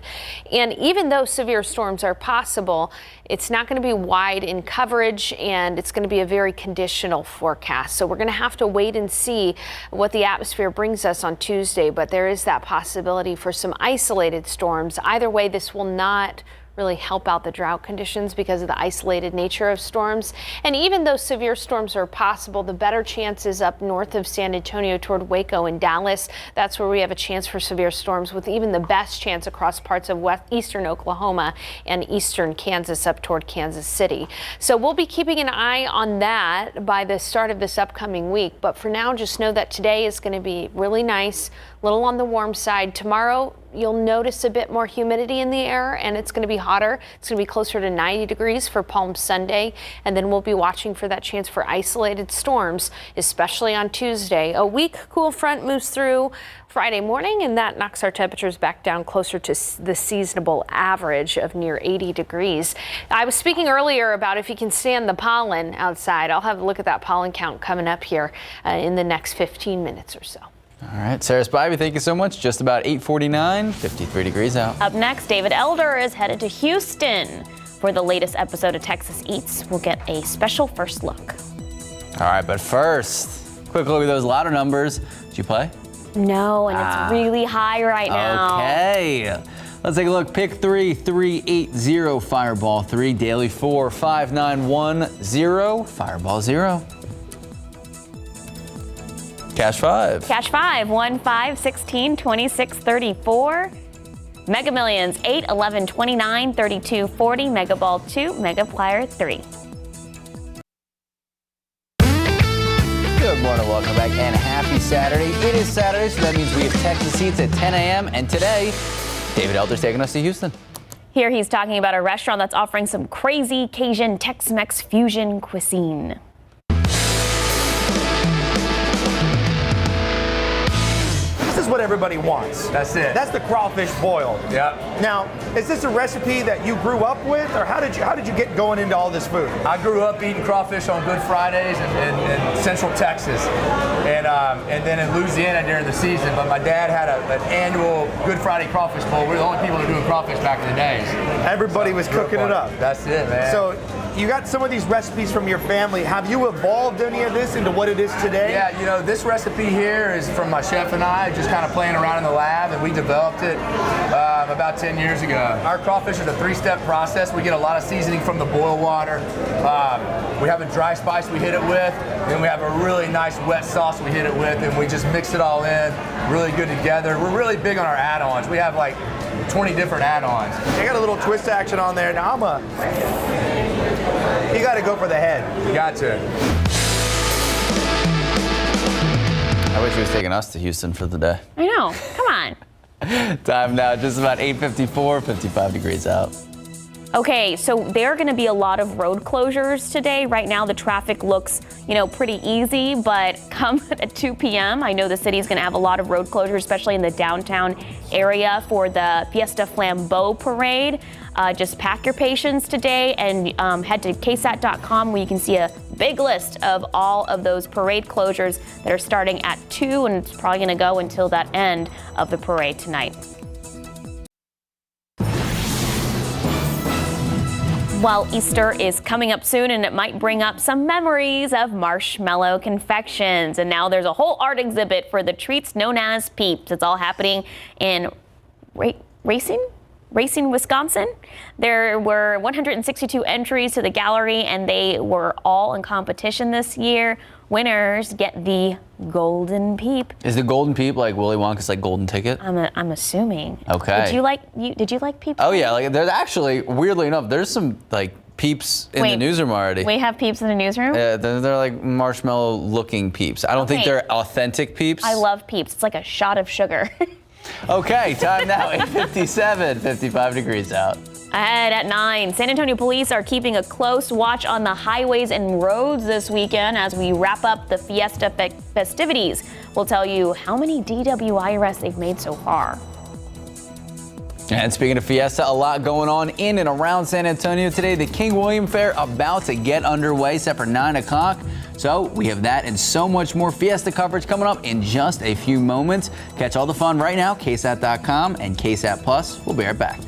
And even though severe storms are possible, it's not going to be wide in coverage, and it's going to be a very conditional forecast. So we're going to have to wait and see what the atmosphere brings us on Tuesday. But there is that possibility for some isolated storms. Either way, this will not really help out the drought conditions because of the isolated nature of storms. And even though severe storms are possible, the better chances up north of San Antonio toward Waco and Dallas. That's where we have a chance for severe storms, with even the best chance across parts of eastern Oklahoma and eastern Kansas up toward Kansas City. So we'll be keeping an eye on that by the start of this upcoming week. But for now, just know that today is going to be really nice, a little on the warm side. Tomorrow, you'll notice a bit more humidity in the air, and it's going to be hotter. It's going to be closer to 90 degrees for Palm Sunday, and then we'll be watching for that chance for isolated storms, especially on Tuesday. A weak cool front moves through Friday morning, and that knocks our temperatures back down closer to the seasonable average of near 80 degrees. I was speaking earlier about if you can stand the pollen outside. I'll have a look at that pollen count coming up here in the next 15 minutes or so. All right, Sarah Spivey, thank you so much. Just about 8:49, 53 degrees out. Up next, David Elder is headed to Houston for the latest episode of Texas Eats. We'll get a special first look. All right, but first, quick look at those lotto numbers. Did you play? No, and it's really high right now. Okay. Let's take a look. Pick 3, 380, Fireball 3, Daily 4, 5910, Fireball 0. Cash 5. Cash 5, 1, 5, 16, 26, 34. Mega Millions 8, 11, 29, 32, 40, Mega Ball 2, Mega Plier 3. Good morning, welcome back, and happy Saturday. It is Saturday, so that means we have Texas Seats at 10 a.m. And today, David Elder's taking us to Houston. Here he's talking about a restaurant that's offering some crazy Cajun Tex-Mex fusion cuisine. This is what everybody wants. That's it. That's the crawfish boiled. Yeah. Now, is this a recipe that you grew up with, or how did you get going into all this food? I grew up eating crawfish on Good Fridays in Central Texas, and then in Louisiana during the season. But my dad had an annual Good Friday crawfish bowl. We were the only people that were doing crawfish back in the days. Everybody was cooking it up. That's it, man. So you got some of these recipes from your family. Have you evolved any of this into what it is today? Yeah, you know, this recipe here is from my chef and I, just kind of playing around in the lab, and we developed it about 10 years ago. Our crawfish is a 3-step process. We get a lot of seasoning from the boil water. We have a dry spice we hit it with, then we have a really nice wet sauce we hit it with, and we just mix it all in really good together. We're really big on our add-ons. We have like 20 different add-ons. I got a little twist action on there. Now you got to go for the head. You got to. I wish he was taking us to Houston for the day. I know. Come on. Time now, just about 8:54, 55 degrees out. Okay, so there are going to be a lot of road closures today. Right now, the traffic looks, pretty easy, but come at 2 p.m., I know the city is going to have a lot of road closures, especially in the downtown area for the Fiesta Flambeau Parade. Just pack your patience today and head to KSAT.com where you can see a big list of all of those parade closures that are starting at 2, and it's probably going to go until that end of the parade tonight. While Easter is coming up soon, and it might bring up some memories of marshmallow confections. And now there's a whole art exhibit for the treats known as Peeps. It's all happening in Racine, Wisconsin. There were 162 entries to the gallery, and they were all in competition this year. Winners get the Golden Peep. Is the Golden Peep like Willy Wonka's like golden ticket? I'm assuming. Okay. Did you like Peeps? Oh yeah, like there's actually, weirdly enough, there's some like Peeps in the newsroom already. We have Peeps in the newsroom? Yeah, they're like marshmallow looking Peeps. I don't think they're authentic Peeps. I love Peeps. It's like a shot of sugar. Okay, time now, 8:57, 55 degrees out. Ahead at 9, San Antonio police are keeping a close watch on the highways and roads this weekend as we wrap up the Fiesta festivities. We'll tell you how many DWI arrests they've made so far. And speaking of Fiesta, a lot going on in and around San Antonio today. The King William Fair about to get underway, set for 9 o'clock. So we have that and so much more Fiesta coverage coming up in just a few moments. Catch all the fun right now, KSAT.com and KSAT Plus. We'll be right back.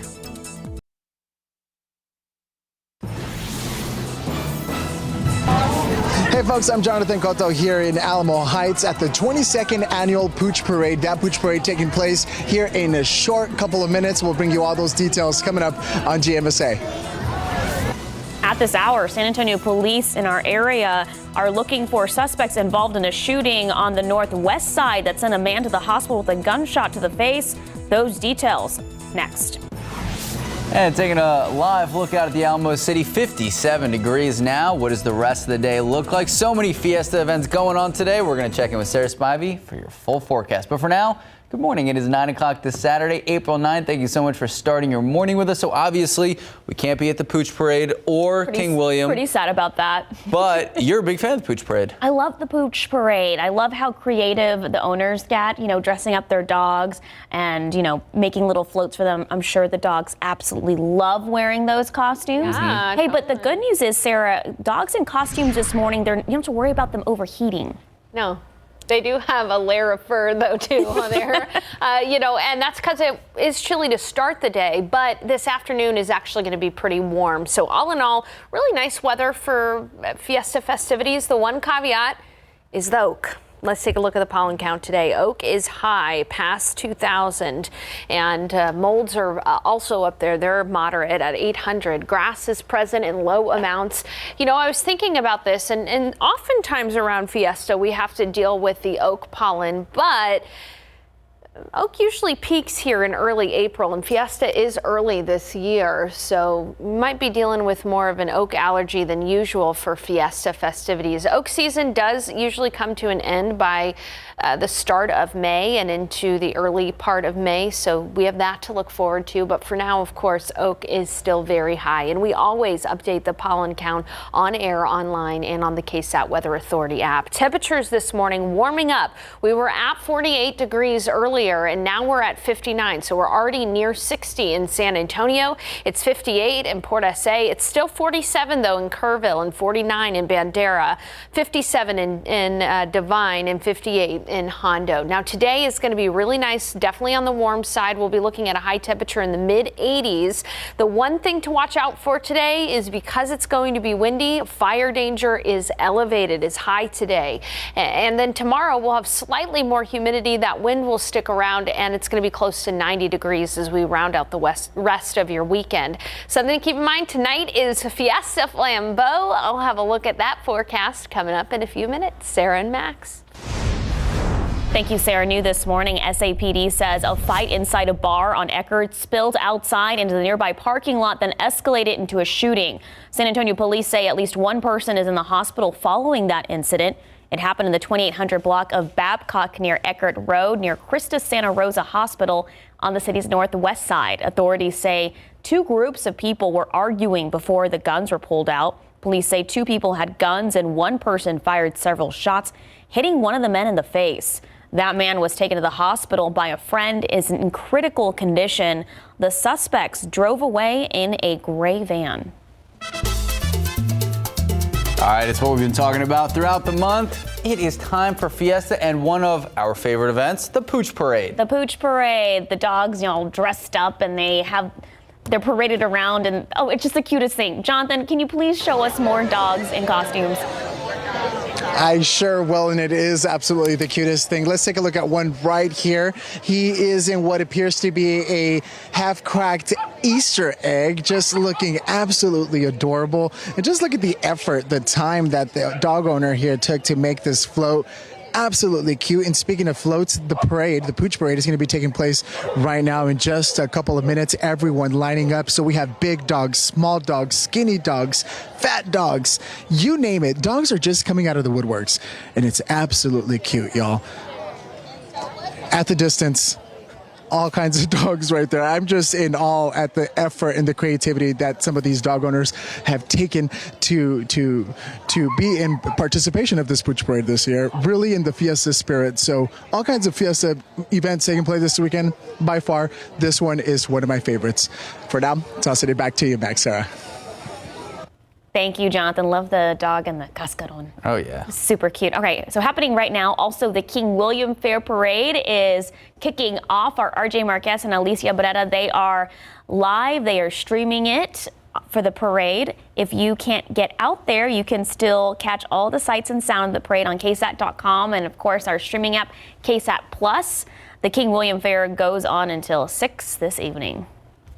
Hey folks, I'm Jonathan Cotto here in Alamo Heights at the 22nd annual Pooch Parade. That Pooch Parade taking place here in a short couple of minutes. We'll bring you all those details coming up on GMSA. At this hour, San Antonio police in our area are looking for suspects involved in a shooting on the northwest side that sent a man to the hospital with a gunshot to the face. Those details next. And taking a live look out at the Alamo City, 57 degrees now. What does the rest of the day look like? So many Fiesta events going on today. We're going to check in with Sarah Spivey for your full forecast. But for now, good morning. It is 9 o'clock this Saturday, April 9th. Thank you so much for starting your morning with us. So obviously, we can't be at the Pooch Parade or King William. Pretty sad about that. But you're a big fan of the Pooch Parade. I love the Pooch Parade. I love how creative the owners get, dressing up their dogs and, making little floats for them. I'm sure the dogs absolutely love wearing those costumes. Yeah, hey, but the good news is, Sarah, dogs in costumes this morning, you don't have to worry about them overheating. No. They do have a layer of fur, though, too, on there. And that's because it is chilly to start the day, but this afternoon is actually going to be pretty warm. So all in all, really nice weather for Fiesta festivities. The one caveat is the oak. Let's take a look at the pollen count today. Oak is high, past 2,000, and molds are also up there. They're moderate at 800. Grass is present in low amounts. I was thinking about this, and oftentimes around Fiesta, we have to deal with the oak pollen, but Oak usually peaks here in early April, and Fiesta is early this year, so might be dealing with more of an oak allergy than usual for Fiesta festivities. Oak season does usually come to an end by the start of May and into the early part of May, so we have that to look forward to. But for now, of course, oak is still very high, and we always update the pollen count on air, online, and on the KSAT Weather Authority app. Temperatures this morning warming up. We were at 48 degrees earlier, and now we're at 59, so we're already near 60 in San Antonio. It's 58 in Port SA. It's still 47 though in Kerrville, and 49 in Bandera, 57 in Devine, and 58 in Hondo. Now today is going to be really nice, definitely on the warm side. We'll be looking at a high temperature in the mid 80s. The one thing to watch out for today is because it's going to be windy, fire danger is elevated, is high today. And then tomorrow we'll have slightly more humidity. That wind will stick around, and it's going to be close to 90 degrees as we round out the rest of your weekend. Something to keep in mind tonight is Fiesta Flambeau. I'll have a look at that forecast coming up in a few minutes. Sarah and Max. Thank you, Sarah. New this morning, SAPD says a fight inside a bar on Eckerd spilled outside into the nearby parking lot, then escalated into a shooting. San Antonio police say at least one person is in the hospital following that incident. It happened in the 2800 block of Babcock near Eckerd Road, near Christus Santa Rosa Hospital on the city's northwest side. Authorities say two groups of people were arguing before the guns were pulled out. Police say two people had guns and one person fired several shots, hitting one of the men in the face. That man was taken to the hospital by a friend, is in critical condition. The suspects drove away in a gray van. All right, it's what we've been talking about throughout the month. It is time for Fiesta and one of our favorite events, the Pooch Parade. The Pooch Parade, the dogs, dressed up, and they're paraded around, and it's just the cutest thing. Jonathan, can you please show us more dogs in costumes? I sure will, and it is absolutely the cutest thing. Let's take a look at one right here. He is in what appears to be a half-cracked Easter egg, just looking absolutely adorable. And just look at the effort, the time that the dog owner here took to make this float. Absolutely cute. And speaking of floats, the Pooch Parade is going to be taking place right now in just a couple of minutes. Everyone lining up. So we have big dogs, small dogs, skinny dogs, fat dogs, you name it. Dogs are just coming out of the woodworks, and it's absolutely cute, y'all. At the distance, all kinds of dogs right there. I'm just in awe at the effort and the creativity that some of these dog owners have taken to be in participation of this Pooch Parade this year, really in the Fiesta spirit. So all kinds of Fiesta events taking place this weekend. By far, this one is one of my favorites. For now, toss it back to you, Max, Sarah. Thank you, Jonathan. Love the dog and the cascaron. Oh, yeah. Super cute. Okay, so happening right now, also the King William Fair Parade is kicking off. Our RJ Marquez and Alicia Barrera, they are live. They are streaming it for the parade. If you can't get out there, you can still catch all the sights and sound of the parade on KSAT.com and, of course, our streaming app, KSAT Plus. The King William Fair goes on until 6 this evening.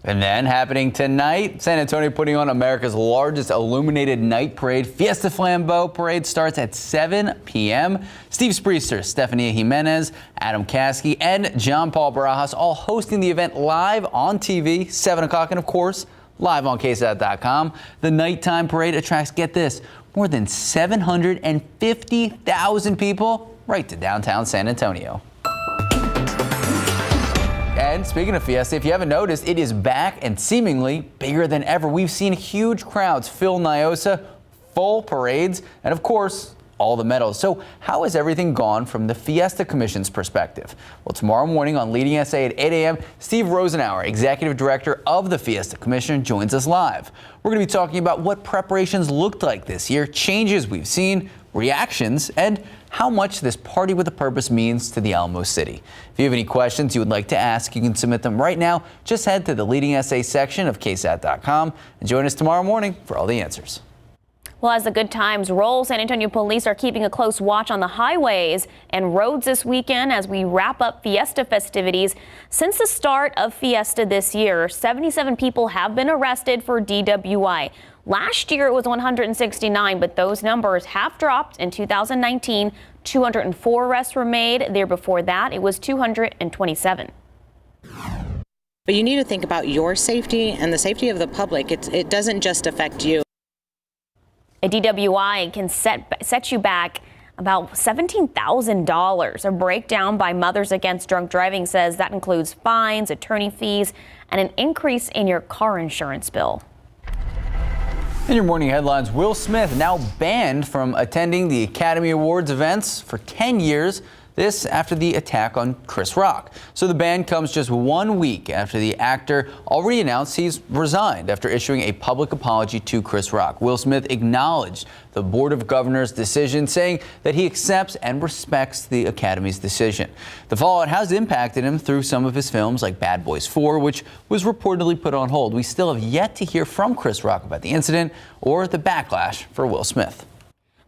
And then happening tonight, San Antonio putting on America's largest illuminated night parade. Fiesta Flambeau parade starts at 7 p.m. Steve Spriester, Stefania Jimenez, Adam Caskey, and John Paul Barajas all hosting the event live on TV, 7 o'clock, and of course, live on KSAT.com. The nighttime parade attracts, get this, more than 750,000 people right to downtown San Antonio. And speaking of Fiesta, if you haven't noticed, it is back and seemingly bigger than ever. We've seen huge crowds fill Niosa, full parades, and of course, all the medals. So how has everything gone from the Fiesta Commission's perspective? Well, tomorrow morning on Leading SA at 8 a.m., Steve Rosenauer, Executive Director of the Fiesta Commission, joins us live. We're going to be talking about what preparations looked like this year, changes we've seen, reactions, and how much this party with a purpose means to the Alamo City. If you have any questions you would like to ask, you can submit them right now. Just head to the Leading SA section of KSAT.com and join us tomorrow morning for all the answers. Well, as the good times roll, San Antonio police are keeping a close watch on the highways and roads this weekend as we wrap up Fiesta festivities. Since the start of Fiesta this year, 77 people have been arrested for DWI. Last year it was 169, but those numbers have dropped in 2019 204 arrests were made. There before that, it was 227. But you need to think about your safety and the safety of the public. It doesn't just affect you. A DWI can set you back about $17,000. A breakdown by Mothers Against Drunk Driving says that includes fines, attorney fees, and an increase in your car insurance bill. In your morning headlines, Will Smith now banned from attending the Academy Awards events for 10 years. This after the attack on Chris Rock. So the ban comes just 1 week after the actor already announced he's resigned after issuing a public apology to Chris Rock. Will Smith acknowledged the Board of Governors' decision, saying that he accepts and respects the Academy's decision. The fallout has impacted him through some of his films like Bad Boys 4, which was reportedly put on hold. We still have yet to hear from Chris Rock about the incident or the backlash for Will Smith.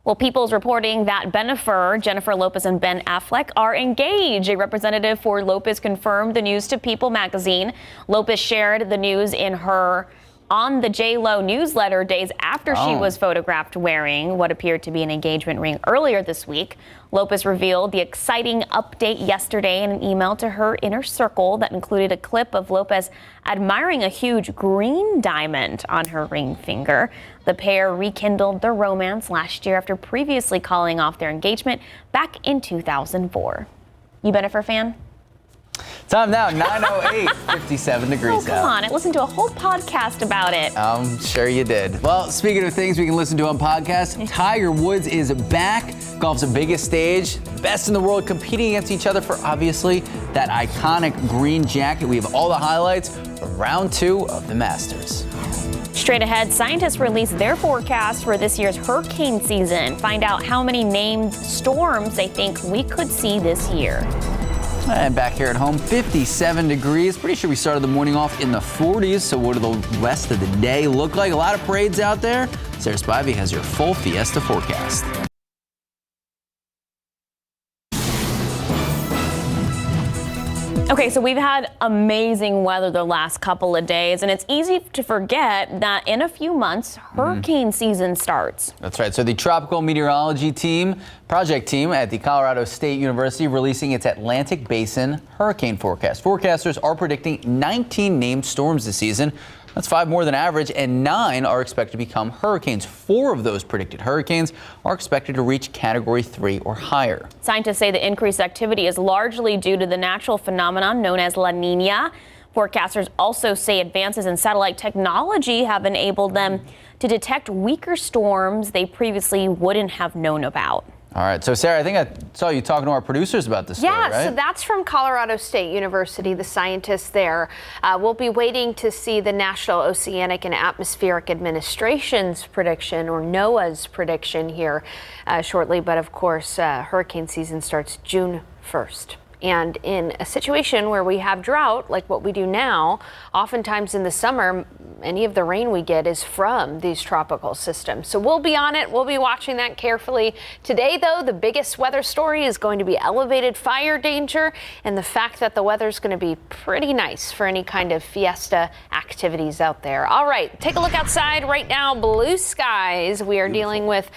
Well, People's reporting that Bennifer, Jennifer Lopez and Ben Affleck are engaged. A representative for Lopez confirmed the news to People magazine. Lopez shared the news in her On the J-Lo newsletter days after she was photographed wearing what appeared to be an engagement ring earlier this week. Lopez revealed the exciting update yesterday in an email to her inner circle that included a clip of Lopez admiring a huge green diamond on her ring finger. The pair rekindled their romance last year after previously calling off their engagement back in 2004. You Bennifer fan? Time now, 9:08, 57 degrees out. Come on, I listened to a whole podcast about it. I'm sure you did. Well, speaking of things we can listen to on podcasts, Tiger Woods is back. Golf's biggest stage, best in the world competing against each other for obviously that iconic green jacket. We have all the highlights from round 2 of the Masters. Straight ahead, scientists release their forecast for this year's hurricane season. Find out how many named storms they think we could see this year. And back here at home, 57 degrees. Pretty sure we started the morning off in the 40s. So what do the rest of the day look like? A lot of parades out there. Sarah Spivey has your full Fiesta forecast. Okay, so we've had amazing weather the last couple of days, and it's easy to forget that in a few months, hurricane season starts. That's right. So the Tropical Meteorology Project team at the Colorado State University releasing its Atlantic Basin hurricane forecast. Forecasters are predicting 19 named storms this season. That's 5 more than average, and 9 are expected to become hurricanes. 4 of those predicted hurricanes are expected to reach Category 3 or higher. Scientists say the increased activity is largely due to the natural phenomenon known as La Nina. Forecasters also say advances in satellite technology have enabled them to detect weaker storms they previously wouldn't have known about. All right. So, Sarah, I think I saw you talking to our producers about this story, right? Yeah, so that's from Colorado State University, the scientists there. We'll be waiting to see the National Oceanic and Atmospheric Administration's prediction, or NOAA's prediction here shortly. But of course, hurricane season starts June 1st. And in a situation where we have drought, like what we do now, oftentimes in the summer, any of the rain we get is from these tropical systems. So we'll be on it. We'll be watching that carefully. Today, though, the biggest weather story is going to be elevated fire danger and the fact that the weather is going to be pretty nice for any kind of fiesta activities out there. All right, take a look outside right now. Blue skies. We are dealing with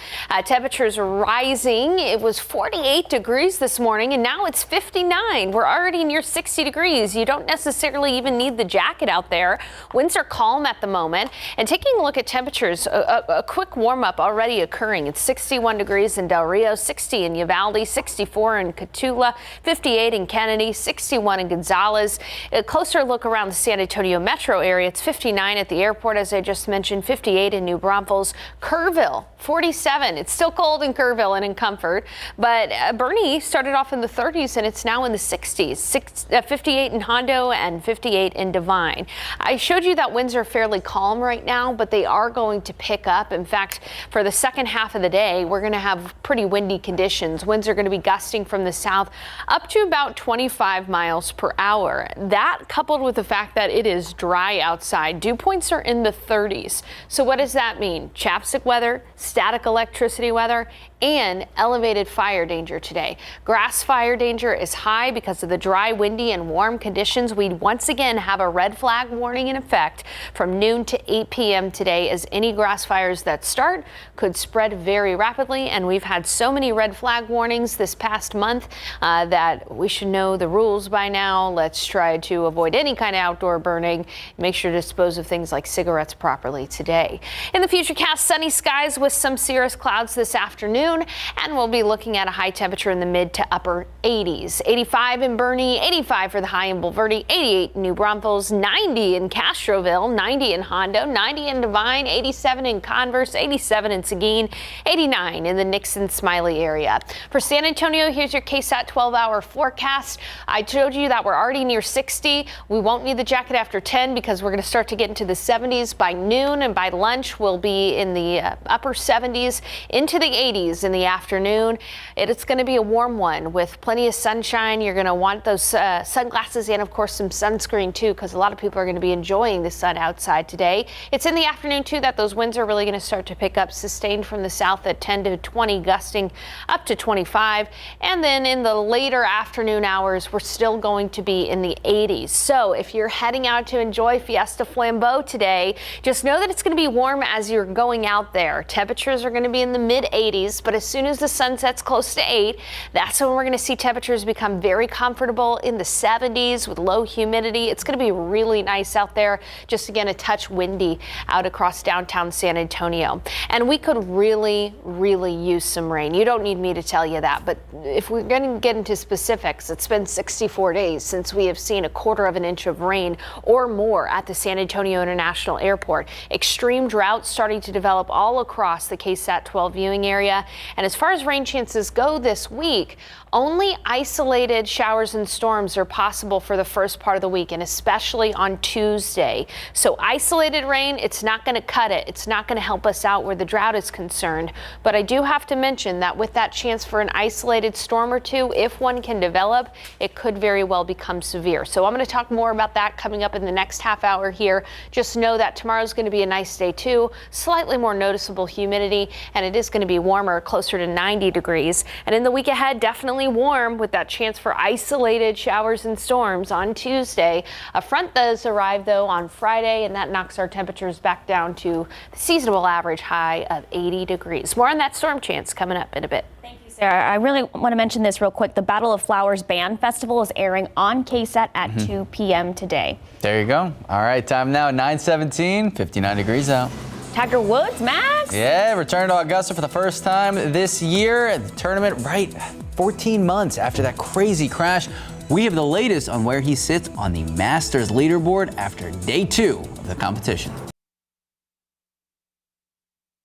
temperatures rising. It was 48 degrees this morning, and now it's 59. We're already near 60 degrees. You don't necessarily even need the jacket out there. Winds are calm at the moment. And taking a look at temperatures, a quick warm up already occurring. It's 61 degrees in Del Rio, 60 in Uvalde, 64 in Cotulla, 58 in Kennedy, 61 in Gonzales. A closer look around the San Antonio metro area. It's 59 at the airport, as I just mentioned, 58 in New Braunfels, Kerrville, 47. It's still cold in Kerrville and in Comfort, but Bernie started off in the 30s and it's now in the 60s, 58 in Hondo and 58 in Devine. I showed you that winds are fairly calm right now, but they are going to pick up. In fact, for the second half of the day, we're going to have pretty windy conditions. Winds are going to be gusting from the south up to about 25 miles per hour. That coupled with the fact that it is dry outside, dew points are in the 30s. So what does that mean? Chapstick weather, static electricity weather, and elevated fire danger today. Grass fire danger is high high because of the dry, windy, and warm conditions. We once again have a red flag warning in effect from noon to 8 p.m. today, as any grass fires that start could spread very rapidly. And we've had so many red flag warnings this past month that we should know the rules by now. Let's try to avoid any kind of outdoor burning. Make sure to dispose of things like cigarettes properly today. In the futurecast, sunny skies with some cirrus clouds this afternoon, and we'll be looking at a high temperature in the mid to upper 80s. 85 in Bernie, 85 for the high in Bulverde, 88 in New Braunfels, 90 in Castroville, 90 in Hondo, 90 in Devine, 87 in Converse, 87 in Seguin, 89 in the Nixon-Smiley area. For San Antonio, here's your KSAT 12-hour forecast. I told you that we're already near 60. We won't need the jacket after 10 because we're going to start to get into the 70s by noon, and by lunch we'll be in the upper 70s into the 80s in the afternoon. It's going to be a warm one with plenty of sunshine. You're going to want those sunglasses and, of course, some sunscreen too, because a lot of people are going to be enjoying the sun outside today. It's in the afternoon too that those winds are really going to start to pick up, sustained from the south at 10 to 20, gusting up to 25. And then in the later afternoon hours, we're still going to be in the 80s. So if you're heading out to enjoy Fiesta Flambeau today, just know that it's going to be warm as you're going out there. Temperatures are going to be in the mid 80s, but as soon as the sun sets close to 8, that's when we're going to see temperatures become very comfortable in the 70s with low humidity. It's going to be really nice out there. Just again, a touch windy out across downtown San Antonio. And we could really use some rain. You don't need me to tell you that, but if we're going to get into specifics, it's been 64 days since we have seen 1/4 of an inch of rain or more at the San Antonio International Airport. Extreme drought starting to develop all across the KSAT 12 viewing area. And as far as rain chances go this week, only isolated showers and storms are possible for the first part of the week, and especially on Tuesday. So isolated rain, it's not going to cut it. It's not going to help us out where the drought is concerned. But I do have to mention that with that chance for an isolated storm or two, if one can develop, it could very well become severe. So I'm going to talk more about that coming up in the next half hour here. Just know that tomorrow's going to be a nice day too. Slightly more noticeable humidity, and it is going to be warmer, closer to 90 degrees. And in the week ahead, definitely warm with that chance for isolated showers and storms on Tuesday. A front does arrive though on Friday, and that knocks our temperatures back down to the seasonable average high of 80 degrees. More on that storm chance coming up in a bit. Thank you, Sarah. I really want to mention this real quick. The Battle of Flowers Band Festival is airing on KSAT at 2 p.m. today. There you go. All right, time now, 9:17, 59 degrees out. Tiger Woods, Max? Yeah, returned to Augusta for the first time this year. The tournament, right 14 months after that crazy crash. We have the latest on where he sits on the Masters leaderboard after day 2 of the competition.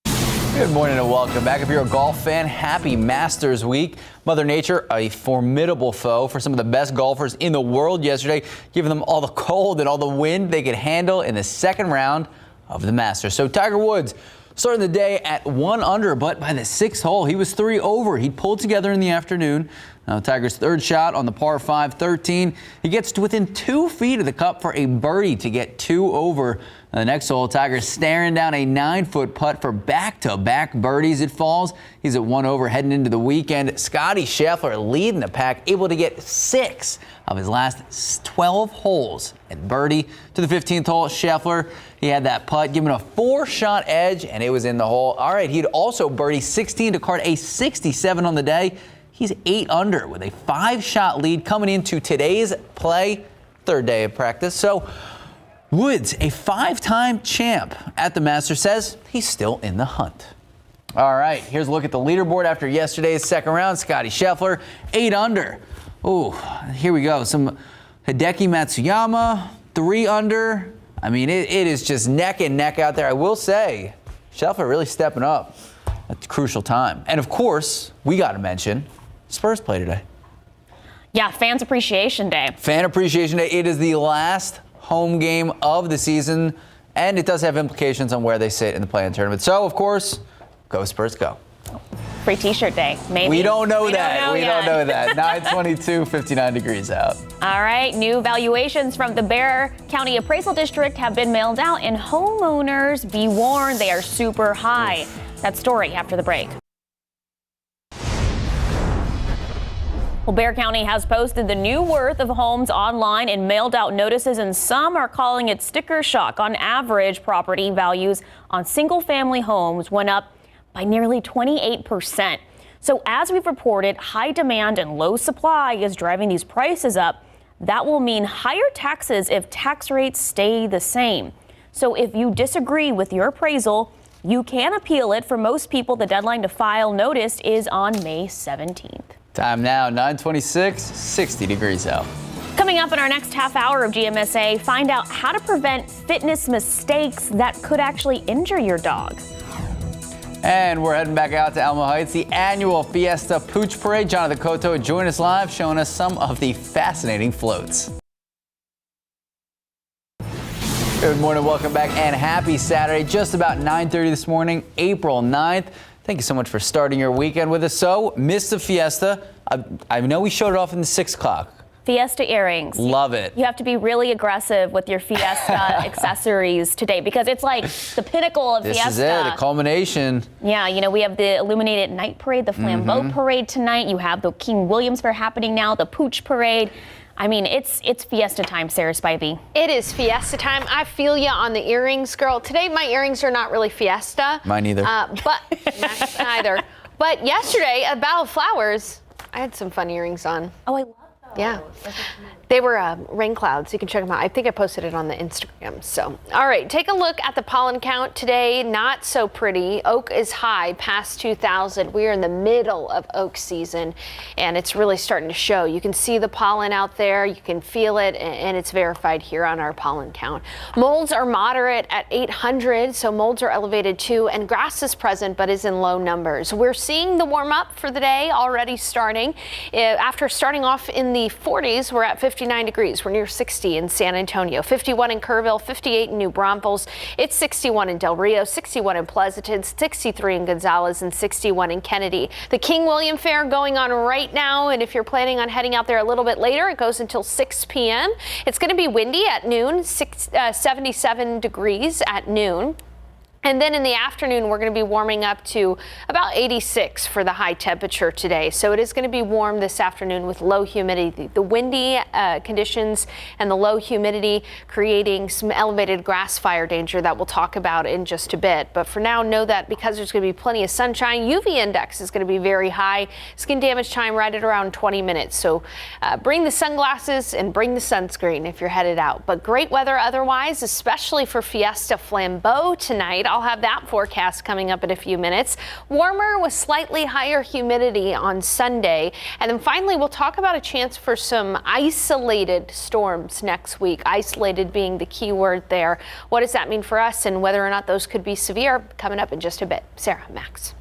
Good morning and welcome back. If you're a golf fan, happy Masters week. Mother Nature, a formidable foe for some of the best golfers in the world yesterday, giving them all the cold and all the wind they could handle in the second round of the Masters. So Tiger Woods starting the day at 1 under, but by the 6th hole, he was 3 over. He pulled together in the afternoon. Now Tiger's third shot on the par 5 13. He gets to within 2 feet of the cup for a birdie to get 2 over. The next hole, Tiger's staring down a 9-foot putt for back-to-back birdies. It falls. He's at 1 over heading into the weekend. Scotty Scheffler leading the pack, able to get 6 of his last 12 holes at birdie. To the 15th hole, Scheffler, he had that putt, giving a 4-shot edge, and it was in the hole. All right, he'd also birdie 16 to card a 67 on the day. He's 8 under with a 5-shot lead coming into today's play, third day of practice. So Woods, a 5-time champ at the Masters, says he's still in the hunt. All right, here's a look at the leaderboard after yesterday's second round. Scotty Scheffler, 8 under. Oh, here we go. Some Hideki Matsuyama, 3 under. I mean, it is just neck and neck out there. I will say, Scheffler really stepping up at the crucial time. And of course, we got to mention Spurs play today. Yeah, Fans Appreciation Day. Fan Appreciation Day. It is the last home game of the season, and it does have implications on where they sit in the play-in tournament. So, of course, go Spurs, go. Free T-shirt day, maybe. We don't know that. We don't know that. 9:22, 59 degrees out. All right, new valuations from the Bexar County Appraisal District have been mailed out, and homeowners, be warned, they are super high. That story after the break. Well, Bexar County has posted the new worth of homes online and mailed out notices, and some are calling it sticker shock. On average, property values on single-family homes went up by nearly 28%. So as we've reported, high demand and low supply is driving these prices up. That will mean higher taxes if tax rates stay the same. So if you disagree with your appraisal, you can appeal it. For most people, the deadline to file notice is on May 17th. Time now, 9:26, 60 degrees out. Coming up in our next half hour of GMSA, find out how to prevent fitness mistakes that could actually injure your dog. And we're heading back out to Alamo Heights, the annual Fiesta Pooch Parade. Jonathan Cotto joined us live, showing us some of the fascinating floats. Good morning, welcome back, and happy Saturday. Just about 9:30 this morning, April 9th. Thank you so much for starting your weekend with us. So, missed the Fiesta. I know we showed it off in the 6 o'clock. Fiesta earrings. Love it. You have to be really aggressive with your Fiesta accessories today because it's like the pinnacle of Fiesta. This is it, the culmination. Yeah, you know, we have the Illuminated Night Parade, the Flambeau Parade tonight. You have the King Williams Fair happening now, the Pooch Parade. I mean, it's Fiesta time, Sarah Spivey. It is Fiesta time. I feel you on the earrings, girl. Today, my earrings are not really Fiesta. Mine either. But Max either. But yesterday, at Battle of Flowers, I had some fun earrings on. Oh, I love those. Yeah. They were rain clouds. You can check them out. I think I posted it on the Instagram. So, all right, take a look at the pollen count today. Not so pretty. Oak is high, past 2,000. We are in the middle of oak season, and it's really starting to show. You can see the pollen out there. You can feel it, and it's verified here on our pollen count. Molds are moderate at 800, so molds are elevated too, and grass is present but is in low numbers. We're seeing the warm up for the day already starting. After starting off in the 40s, we're at 59 degrees. We're near 60 in San Antonio, 51 in Kerrville, 58 in New Braunfels. It's 61 in Del Rio, 61 in Pleasanton, 63 in Gonzales, and 61 in Kennedy. The King William Fair going on right now, and if you're planning on heading out there a little bit later, it goes until 6 p.m. It's going to be windy at noon, 77 degrees at noon. And then in the afternoon, we're going to be warming up to about 86 for the high temperature today. So it is going to be warm this afternoon with low humidity. The windy conditions and the low humidity creating some elevated grass fire danger that we'll talk about in just a bit. But for now, know that because there's going to be plenty of sunshine, UV index is going to be very high. Skin damage time right at around 20 minutes. So bring the sunglasses and bring the sunscreen if you're headed out. But great weather otherwise, especially for Fiesta Flambeau tonight. I'll have that forecast coming up in a few minutes. Warmer with slightly higher humidity on Sunday. And then finally, we'll talk about a chance for some isolated storms next week. Isolated being the key word there. What does that mean for us and whether or not those could be severe coming up in just a bit. Sarah, Max.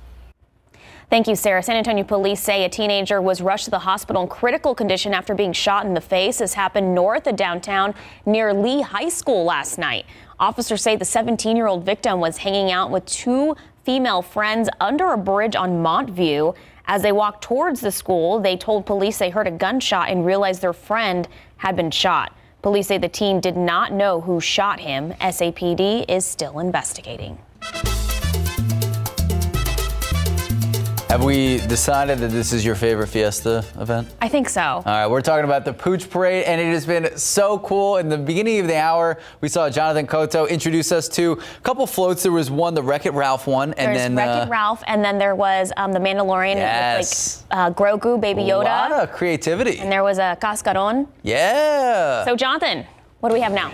Thank you, Sarah. San Antonio police say a teenager was rushed to the hospital in critical condition after being shot in the face. This happened north of downtown near Lee High School last night. Officers say the 17-year-old victim was hanging out with 2 female friends under a bridge on Montview. As they walked towards the school, they told police they heard a gunshot and realized their friend had been shot. Police say the teen did not know who shot him. SAPD is still investigating. Have we decided that this is your favorite Fiesta event? I think so. All right, we're talking about the Pooch Parade, and it has been so cool. In the beginning of the hour, we saw Jonathan Cotto introduce us to a couple floats. There was one, the Wreck-It Ralph one, and There's Wreck-It Ralph, and then there was the Mandalorian with like Grogu, Baby Yoda. A lot of creativity. And there was a Cascaron. Yeah. So Jonathan, what do we have now?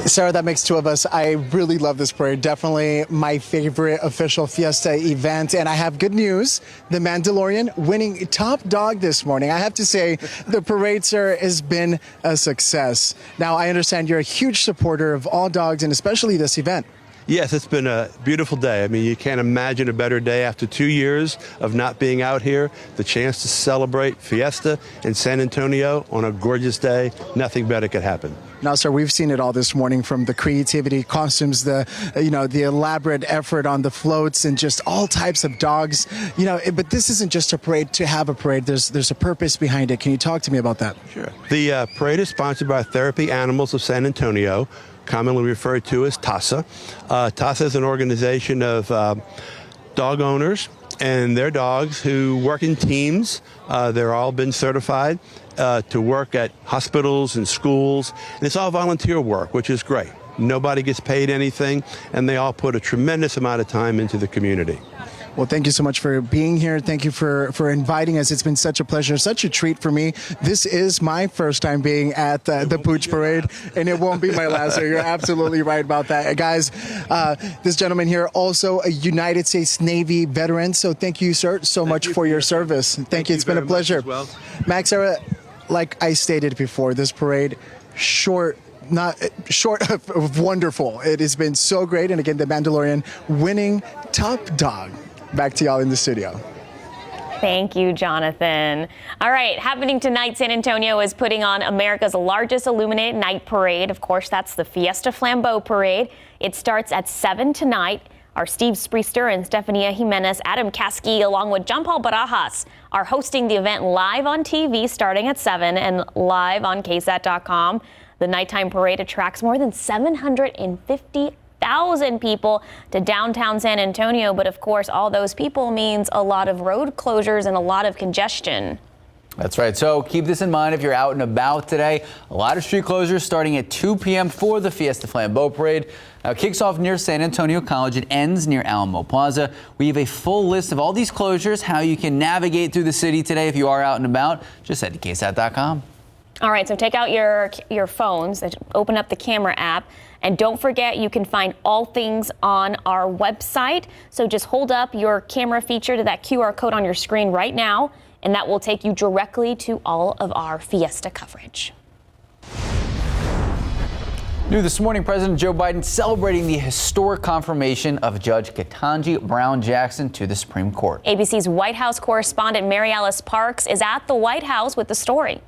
Sarah, that makes 2 of us. I really love this parade. Definitely my favorite official Fiesta event. And I have good news. The Mandalorian winning top dog this morning. I have to say, the parade, sir, has been a success. Now, I understand you're a huge supporter of all dogs and especially this event. Yes, it's been a beautiful day. I mean, you can't imagine a better day after 2 years of not being out here. The chance to celebrate Fiesta in San Antonio on a gorgeous day. Nothing better could happen. Now, sir, we've seen it all this morning, from the creativity, costumes, the elaborate effort on the floats, and just all types of dogs. But this isn't just a parade to have a parade. There's a purpose behind it. Can you talk to me about that? Sure. The parade is sponsored by Therapy Animals of San Antonio, commonly referred to as TASA. TASA is an organization of dog owners and their dogs who work in teams. They're all been certified to work at hospitals and schools. And it's all volunteer work, which is great. Nobody gets paid anything, and they all put a tremendous amount of time into the community. Well, thank you so much for being here. Thank you for inviting us. It's been such a pleasure, such a treat for me. This is my first time being at the Pooch Parade, and it won't be my last. So you're absolutely right about that. Guys, this gentleman here, also a United States Navy veteran. So thank you, sir, so much for your service. Thank you. It's been a pleasure. Well. Max, Sarah, like I stated before, this parade, not short of wonderful. It has been so great. And again, the Mandalorian winning top dog. Back to y'all in the studio. Thank you, Jonathan. All right, happening tonight, San Antonio is putting on America's largest Illuminated night parade. Of course, that's the Fiesta Flambeau parade. It starts at 7 tonight. Our Steve Spriester and Stefania Jimenez, Adam Caskey, along with John Paul Barajas, are hosting the event live on TV starting at 7 and live on KSAT.com. The nighttime parade attracts more than 750,000 people to downtown San Antonio, but of course all those people means a lot of road closures and a lot of congestion. That's right. So keep this in mind if you're out and about today. A lot of street closures starting at 2 p.m. for the Fiesta Flambeau Parade. Now it kicks off near San Antonio College. It ends near Alamo Plaza. We have a full list of all these closures, how you can navigate through the city today if you are out and about. Just head to KSAT.com. All right, so take out your phones, open up the camera app, and don't forget you can find all things on our website. So just hold up your camera feature to that QR code on your screen right now, and that will take you directly to all of our Fiesta coverage. New this morning, President Joe Biden celebrating the historic confirmation of Judge Ketanji Brown Jackson to the Supreme Court. ABC's White House correspondent Mary Alice Parks is at the White House with the story.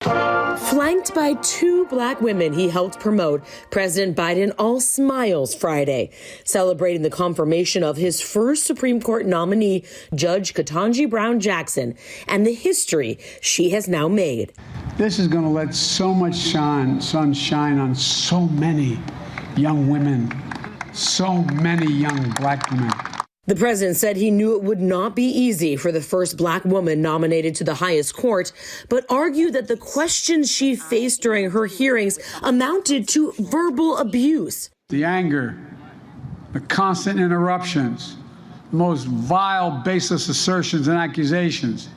Flanked by two black women he helped promote, President Biden all smiles Friday, celebrating the confirmation of his first Supreme Court nominee, Judge Ketanji Brown Jackson, and the history she has now made. This is going to let so much sun shine on so many young women, so many young black women. The president said he knew it would not be easy for the first black woman nominated to the highest court, but argued that the questions she faced during her hearings amounted to verbal abuse. The anger, the constant interruptions, the most vile, baseless assertions and accusations.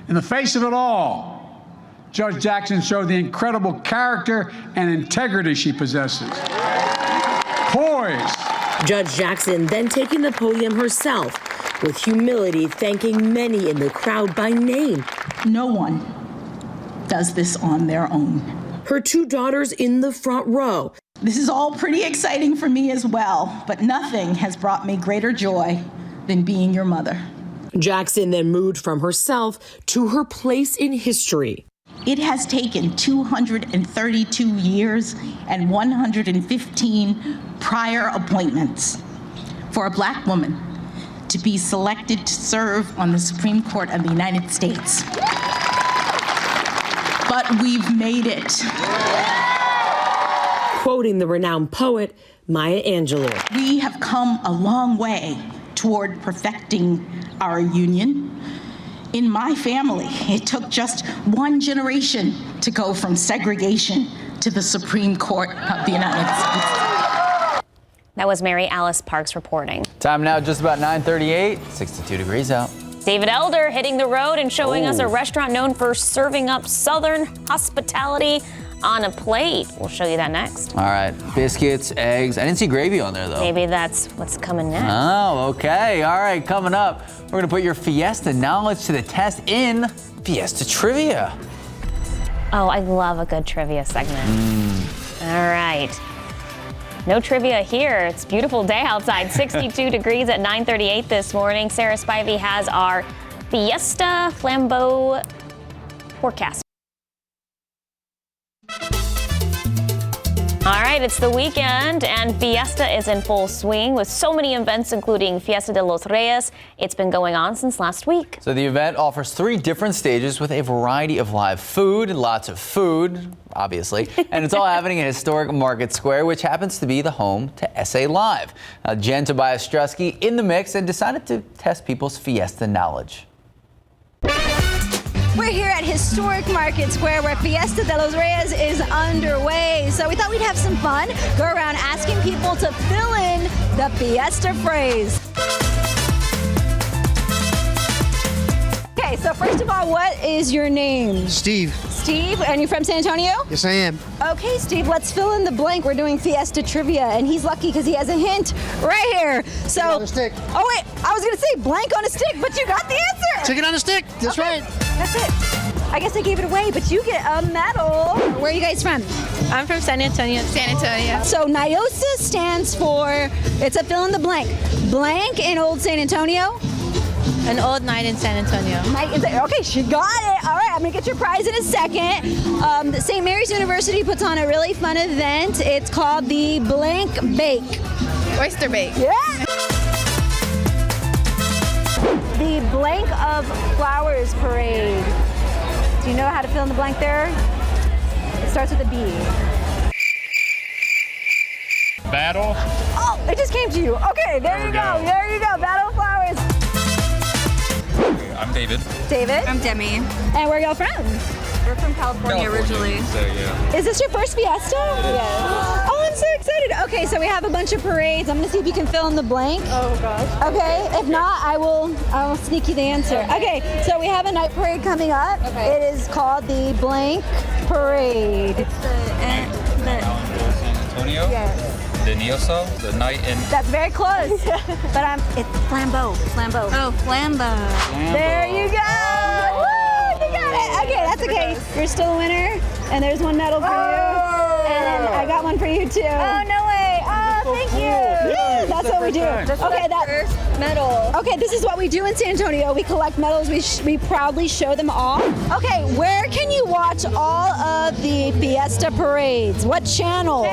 In the face of it all, Judge Jackson showed the incredible character and integrity she possesses. Poise. Judge Jackson then taking the podium herself, with humility thanking many in the crowd by name. No one does this on their own. Her two daughters in the front row. This is all pretty exciting for me as well, but nothing has brought me greater joy than being your mother. Jackson then moved from herself to her place in history. It has taken 232 years and 115 prior appointments for a black woman to be selected to serve on the Supreme Court of the United States. But we've made it. Quoting the renowned poet Maya Angelou. We have come a long way toward perfecting our union. In my family, it took just one generation to go from segregation to the Supreme Court of the United States. That was Mary Alice Parks reporting. Time now just about 9:38, 62 degrees out. David Elder hitting the road and showing us a restaurant known for serving up Southern hospitality on a plate. We'll show you that next. All right, biscuits, eggs. I didn't see gravy on there, though. Maybe that's what's coming next. Oh, okay. All right, coming up, we're going to put your Fiesta knowledge to the test in Fiesta Trivia. Oh, I love a good trivia segment. All right. No trivia here. It's a beautiful day outside. 62 degrees at 9:38 this morning. Sarah Spivey has our Fiesta Flambeau forecast. All right, right, it's the weekend and Fiesta is in full swing with so many events, including Fiesta de los Reyes. It's been going on since last week. So the event offers 3 different stages with a variety of live food, lots of food, obviously, and it's all happening in historic Market Square, which happens to be the home to SA Live. Jen Tobias Strusky in the mix and decided to test people's Fiesta knowledge. We're here at historic Market Square where Fiesta de los Reyes is underway. So we thought we'd have some fun, go around asking people to fill in the Fiesta phrase. Okay, so first of all, what is your name? Steve. Steve, and you're from San Antonio? Yes, I am. Okay, Steve, let's fill in the blank. We're doing Fiesta trivia, and he's lucky because he has a hint right here. So, Chicken on a stick. Oh wait, I was gonna say blank on a stick, but you got the answer. Chicken on a stick. That's okay. right. That's it. I guess I gave it away, but you get a medal. Where are you guys from? I'm from San Antonio. San Antonio. So NIOSA stands for, it's a fill in the blank. Blank in Old San Antonio. An old night in San Antonio. Okay, she got it. All right, I'm gonna get your prize in a second. St. Mary's University puts on a really fun event. It's called the Blank Bake. Oyster bake. Yeah. The Blank of Flowers Parade. Do you know how to fill in the blank there? It starts with a B. Battle. Oh, it just came to you. Okay, there you go. There you go. Battle of Flowers. I'm David. David. I'm Demi. And where y'all from? We're from California originally. So, yeah. Is this your first Fiesta? Yes. Oh, I'm so excited. Okay, so we have a bunch of parades. I'm gonna see if you can fill in the blank. Oh gosh. Okay, if not, I will sneak you the answer. Okay, so we have a night parade coming up. Okay. It is called the Blank Parade. It's the San Antonio. Yes. The NIOSA, the night in. That's very close. But it's Flambeau. Flambeau. Oh, Flambeau. There you go. Woo, you got it. Okay, that's okay. You're still a winner, and there's one medal for you. And I got one for you too. Oh, no way. Oh, thank you. Yeah, that's what we do. Okay, that first medal. Okay, this is what we do in San Antonio. We collect medals. We proudly show them off. Okay, where can you watch all of the Fiesta parades? What channel?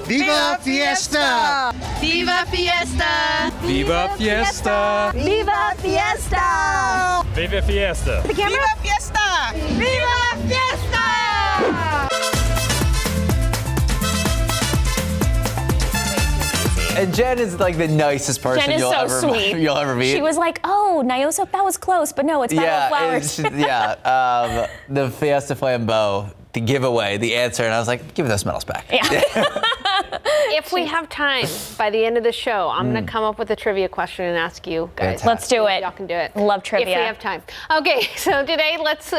Viva Fiesta! Viva Fiesta! Viva Fiesta! Viva Fiesta! Viva Fiesta! The camera? Viva Fiesta! Viva Fiesta! And Jen is like the nicest person Jen is you'll ever meet. She was like, "Oh, NIOSA, that was close, but no, it's Battle of Flowers." The Fiesta Flambeau, the giveaway, the answer, and I was like, give those medals back. Yeah. If we have time by the end of the show, I'm going to come up with a trivia question and ask you guys. Fantastic. Let's do it. Y'all can do it. Love trivia. If we have time. Okay, so today let's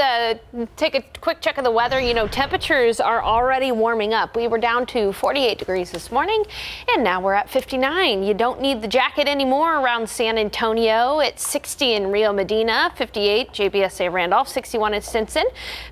take a quick check of the weather. You know, temperatures are already warming up. We were down to 48 degrees this morning, and now we're at 59. You don't need the jacket anymore around San Antonio. It's 60 in Rio Medina, 58 JBSA Randolph, 61 in Stinson,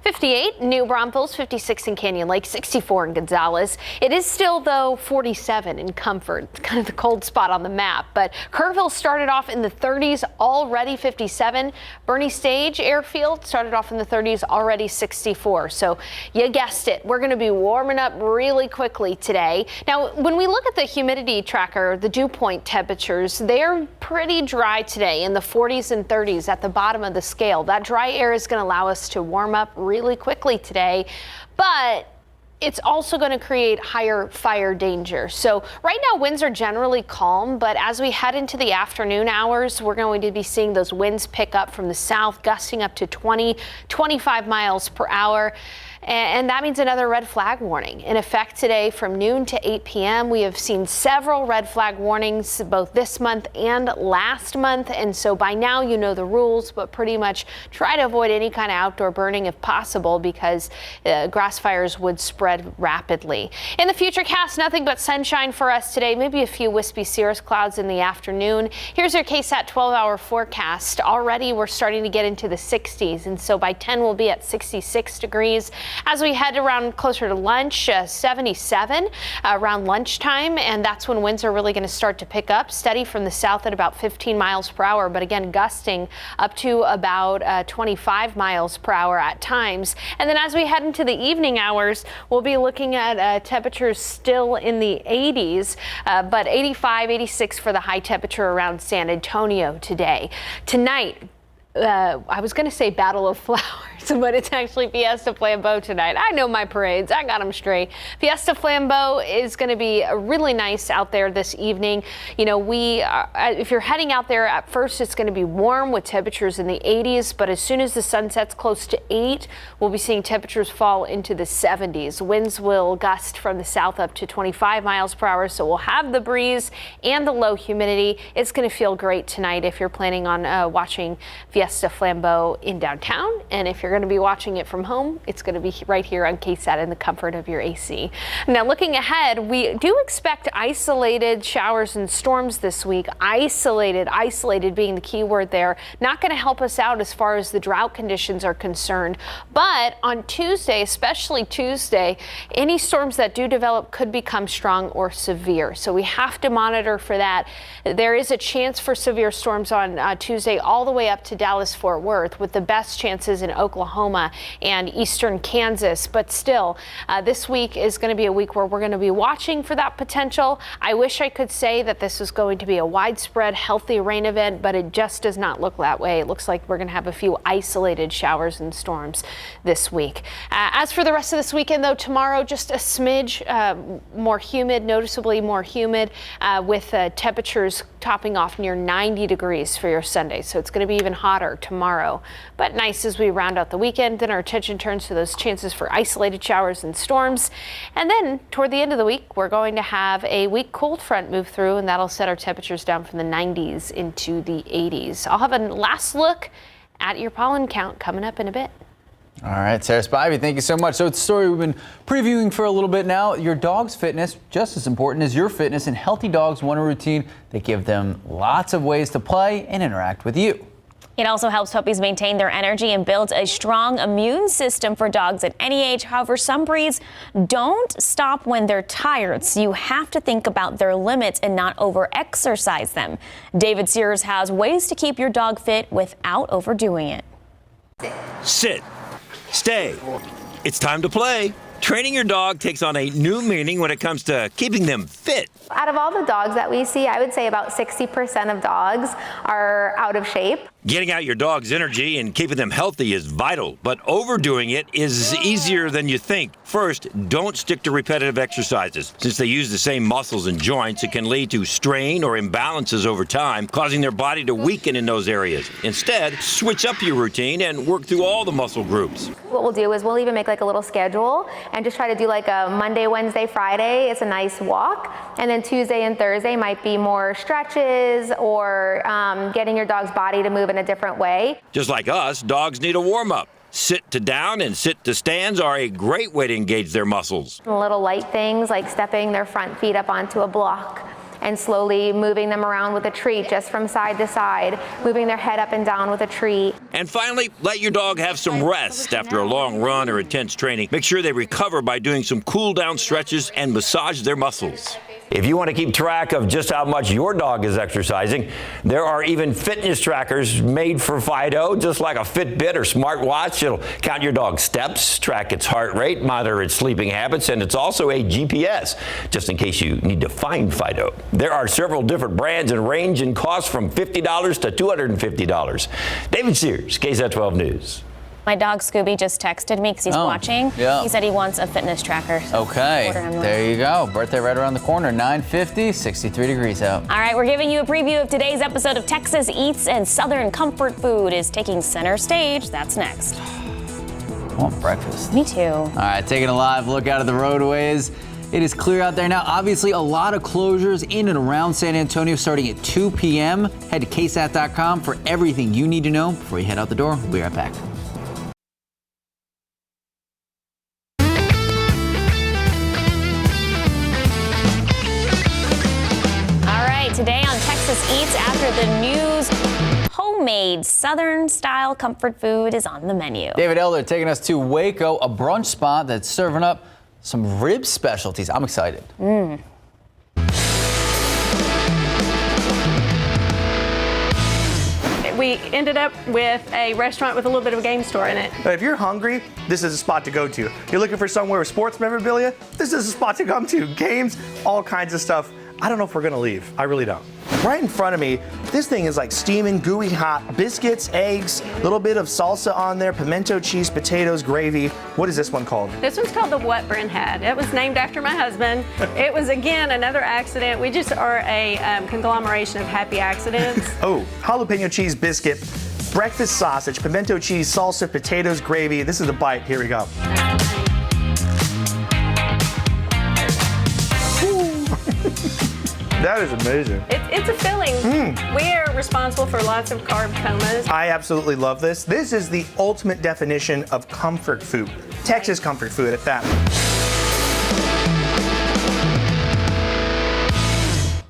58 New Braunfels, 56 in Canyon Lake, 64 in Gonzales. It is still, though, 47 in Comfort. It's kind of the cold spot on the map, but Kerrville started off in the 30s, already 57. Bernie Stage Airfield started off in the 30s, already 64. So you guessed it, we're going to be warming up really quickly today. Now, when we look at the humidity tracker, the dew point temperatures, they're pretty dry today in the 40s and 30s at the bottom of the scale. That dry air is going to allow us to warm up really quickly today, but it's also going to create higher fire danger. So right now winds are generally calm, but as we head into the afternoon hours, we're going to be seeing those winds pick up from the south, gusting up to 20, 25 miles per hour. And that means another red flag warning in effect today from noon to 8 p.m. We have seen several red flag warnings both this month and last month. And so by now you know the rules, but pretty much try to avoid any kind of outdoor burning if possible because grass fires would spread rapidly. In the future cast, nothing but sunshine for us today, maybe a few wispy cirrus clouds in the afternoon. Here's your KSAT 12-hour forecast. Already we're starting to get into the 60s. And so by 10 we'll be at 66 degrees. As we head around closer to lunch, 77 around lunchtime, and that's when winds are really going to start to pick up. Steady from the south at about 15 miles per hour, but again gusting up to about 25 miles per hour at times. And then as we head into the evening hours, we'll be looking at temperatures still in the 80s, but 85, 86 for the high temperature around San Antonio today. Tonight, I was going to say Battle of Flowers, but it's actually Fiesta Flambeau tonight. I know my parades. I got them straight. Fiesta Flambeau is going to be really nice out there this evening. You know, if you're heading out there, at first it's going to be warm with temperatures in the 80s, but as soon as the sun sets close to 8, we'll be seeing temperatures fall into the 70s. Winds will gust from the south up to 25 miles per hour, so we'll have the breeze and the low humidity. It's going to feel great tonight if you're planning on watching Fiesta Flambeau in downtown, and if you're going to be watching it from home, it's going to be right here on KSAT in the comfort of your AC. Now, looking ahead, we do expect isolated showers and storms this week. Isolated being the key word there. Not going to help us out as far as the drought conditions are concerned. But on Tuesday, especially Tuesday, any storms that do develop could become strong or severe. So we have to monitor for that. There is a chance for severe storms on Tuesday all the way up to Dallas-Fort Worth, with the best chances in Oklahoma and eastern Kansas. But still, this week is going to be a week where we're going to be watching for that potential. I wish I could say that this is going to be a widespread, healthy rain event, but it just does not look that way. It looks like we're going to have a few isolated showers and storms this week. As for the rest of this weekend, though, tomorrow just a smidge more humid, noticeably more humid, with temperatures topping off near 90 degrees for your Sunday. So it's going to be even hotter tomorrow, but nice as we round out the weekend. Then our attention turns to those chances for isolated showers and storms. And then toward the end of the week, we're going to have a weak cold front move through, and that'll set our temperatures down from the 90s into the 80s. I'll have a last look at your pollen count coming up in a bit. All right, Sarah Spivey, thank you so much. So it's a story we've been previewing for a little bit now. Your dog's fitness, just as important as your fitness, and healthy dogs want a routine that give them lots of ways to play and interact with you. It also helps puppies maintain their energy and builds a strong immune system for dogs at any age. However, some breeds don't stop when they're tired, so you have to think about their limits and not over-exercise them. David Sears has ways to keep your dog fit without overdoing it. Sit. Stay. It's time to play. Training your dog takes on a new meaning when it comes to keeping them fit. Out of all the dogs that we see, I would say about 60% of dogs are out of shape. Getting out your dog's energy and keeping them healthy is vital, but overdoing it is easier than you think. First, don't stick to repetitive exercises. Since they use the same muscles and joints, it can lead to strain or imbalances over time, causing their body to weaken in those areas. Instead, switch up your routine and work through all the muscle groups. What we'll do is we'll even make like a little schedule and just try to do like a Monday, Wednesday, Friday. It's a nice walk. And then Tuesday and Thursday might be more stretches or getting your dog's body to move in a different way. Just like us, dogs need a warm-up. Sit to down and sit to stands are a great way to engage their muscles. Little light things like stepping their front feet up onto a block and slowly moving them around with a treat just from side to side, moving their head up and down with a treat. And finally, let your dog have some rest after a long run or intense training. Make sure they recover by doing some cool down stretches and massage their muscles. If you want to keep track of just how much your dog is exercising, there are even fitness trackers made for Fido, just like a Fitbit or smartwatch. It'll count your dog's steps, track its heart rate, monitor its sleeping habits, and it's also a GPS, just in case you need to find Fido. There are several different brands and range in cost from $50 to $250. David Sears, KSAT 12 News. My dog Scooby just texted me because he's watching. Yeah. He said he wants a fitness tracker. So Okay, there you go. Birthday right around the corner, 9:50, 63 degrees out. All right, we're giving you a preview of today's episode of Texas Eats, and Southern comfort food is taking center stage. That's next. I want breakfast. Me too. All right, taking a live look out of the roadways. It is clear out there now. Obviously, a lot of closures in and around San Antonio starting at 2 p.m. Head to KSAT.com for everything you need to know before you head out the door. We'll be right back. Today on Texas Eats, after the news, home homemade Southern-style comfort food is on the menu. David Elder taking us to Waco, a brunch spot that's serving up some rib specialties. I'm excited. We ended up with a restaurant with a little bit of a game store in it. If you're hungry, this is a spot to go to. You're looking for somewhere with sports memorabilia, this is a spot to come to. Games, all kinds of stuff. I don't know if we're gonna leave. I really don't. Right in front of me, this thing is like steaming, gooey hot. Biscuits, eggs, a little bit of salsa on there, pimento cheese, potatoes, gravy. What is this one called? This one's called the What Bryn Had. It was named after my husband. It was, again, another accident. We just are a conglomeration of happy accidents. Oh, jalapeno cheese biscuit, breakfast sausage, pimento cheese, salsa, potatoes, gravy. This is the bite. Here we go. That is amazing. It's a filling. We are responsible for lots of carb comas. I absolutely love this. This is the ultimate definition of comfort food. Texas comfort food at that.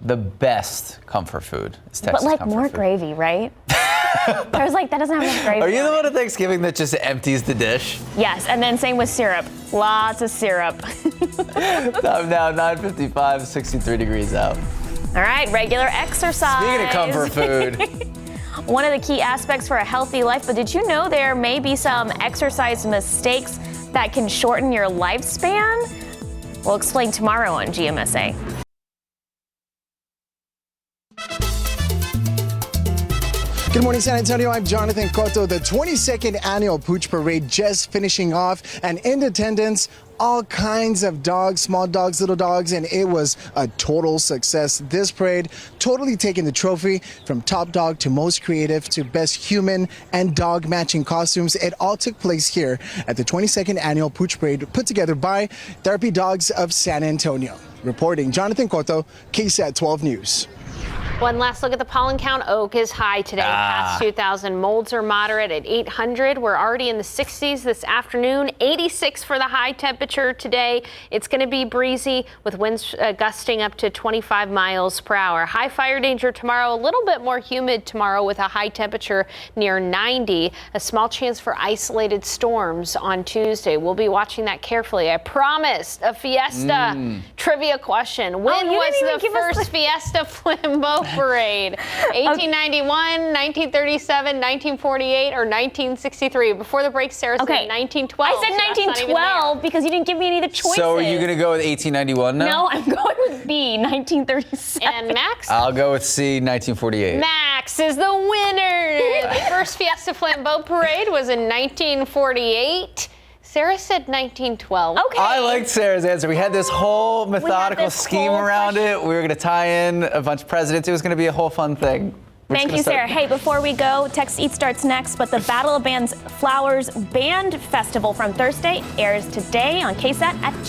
The best comfort food is Texas But like comfort more food. gravy, right? There's like, that doesn't have enough gravy. Are you the one at Thanksgiving that just empties the dish? Yes, and then same with syrup. Lots of syrup. Time now, 9:55, 63 degrees out. All right, regular exercise. Speaking of comfort food. One of the key aspects for a healthy life, but did you know there may be some exercise mistakes that can shorten your lifespan? We'll explain tomorrow on GMSA. Good morning, San Antonio. I'm Jonathan Cotto. The 22nd annual Pooch Parade just finishing off, and in attendance, all kinds of dogs, small dogs, little dogs, and it was a total success. This parade totally taking the trophy from top dog to most creative to best human and dog matching costumes. It all took place here at the 22nd annual Pooch Parade put together by Therapy Dogs of San Antonio. Reporting, Jonathan Cotto, KSAT 12 News. One last look at the pollen count. Oak is high today, past 2,000. Molds are moderate at 800. We're already in the 60s this afternoon. 86 for the high temperature today. It's going to be breezy with winds gusting up to 25 miles per hour. High fire danger tomorrow. A little bit more humid tomorrow with a high temperature near 90. A small chance for isolated storms on Tuesday. We'll be watching that carefully. I promised a Fiesta trivia question. When was the first Fiesta Flambeau Parade? 1891, 1937, 1948, or 1963? Before the break, Sarah said 1912. I said 1912 because you didn't give me any of the choices. So are you going to go with 1891 now? No, I'm going with B, 1937. And Max? I'll go with C, 1948. Max is the winner. The first Fiesta Flambeau Parade was in 1948. Sarah said 1912. Okay. I liked Sarah's answer. We had this whole methodical scheme around it. We were going to tie in a bunch of presidents. It was going to be a whole fun thing. Thank you, Sarah. Hey, before we go, Text Eat starts next, but the Battle of Bands Flowers Band Festival from Thursday airs today on KSAT at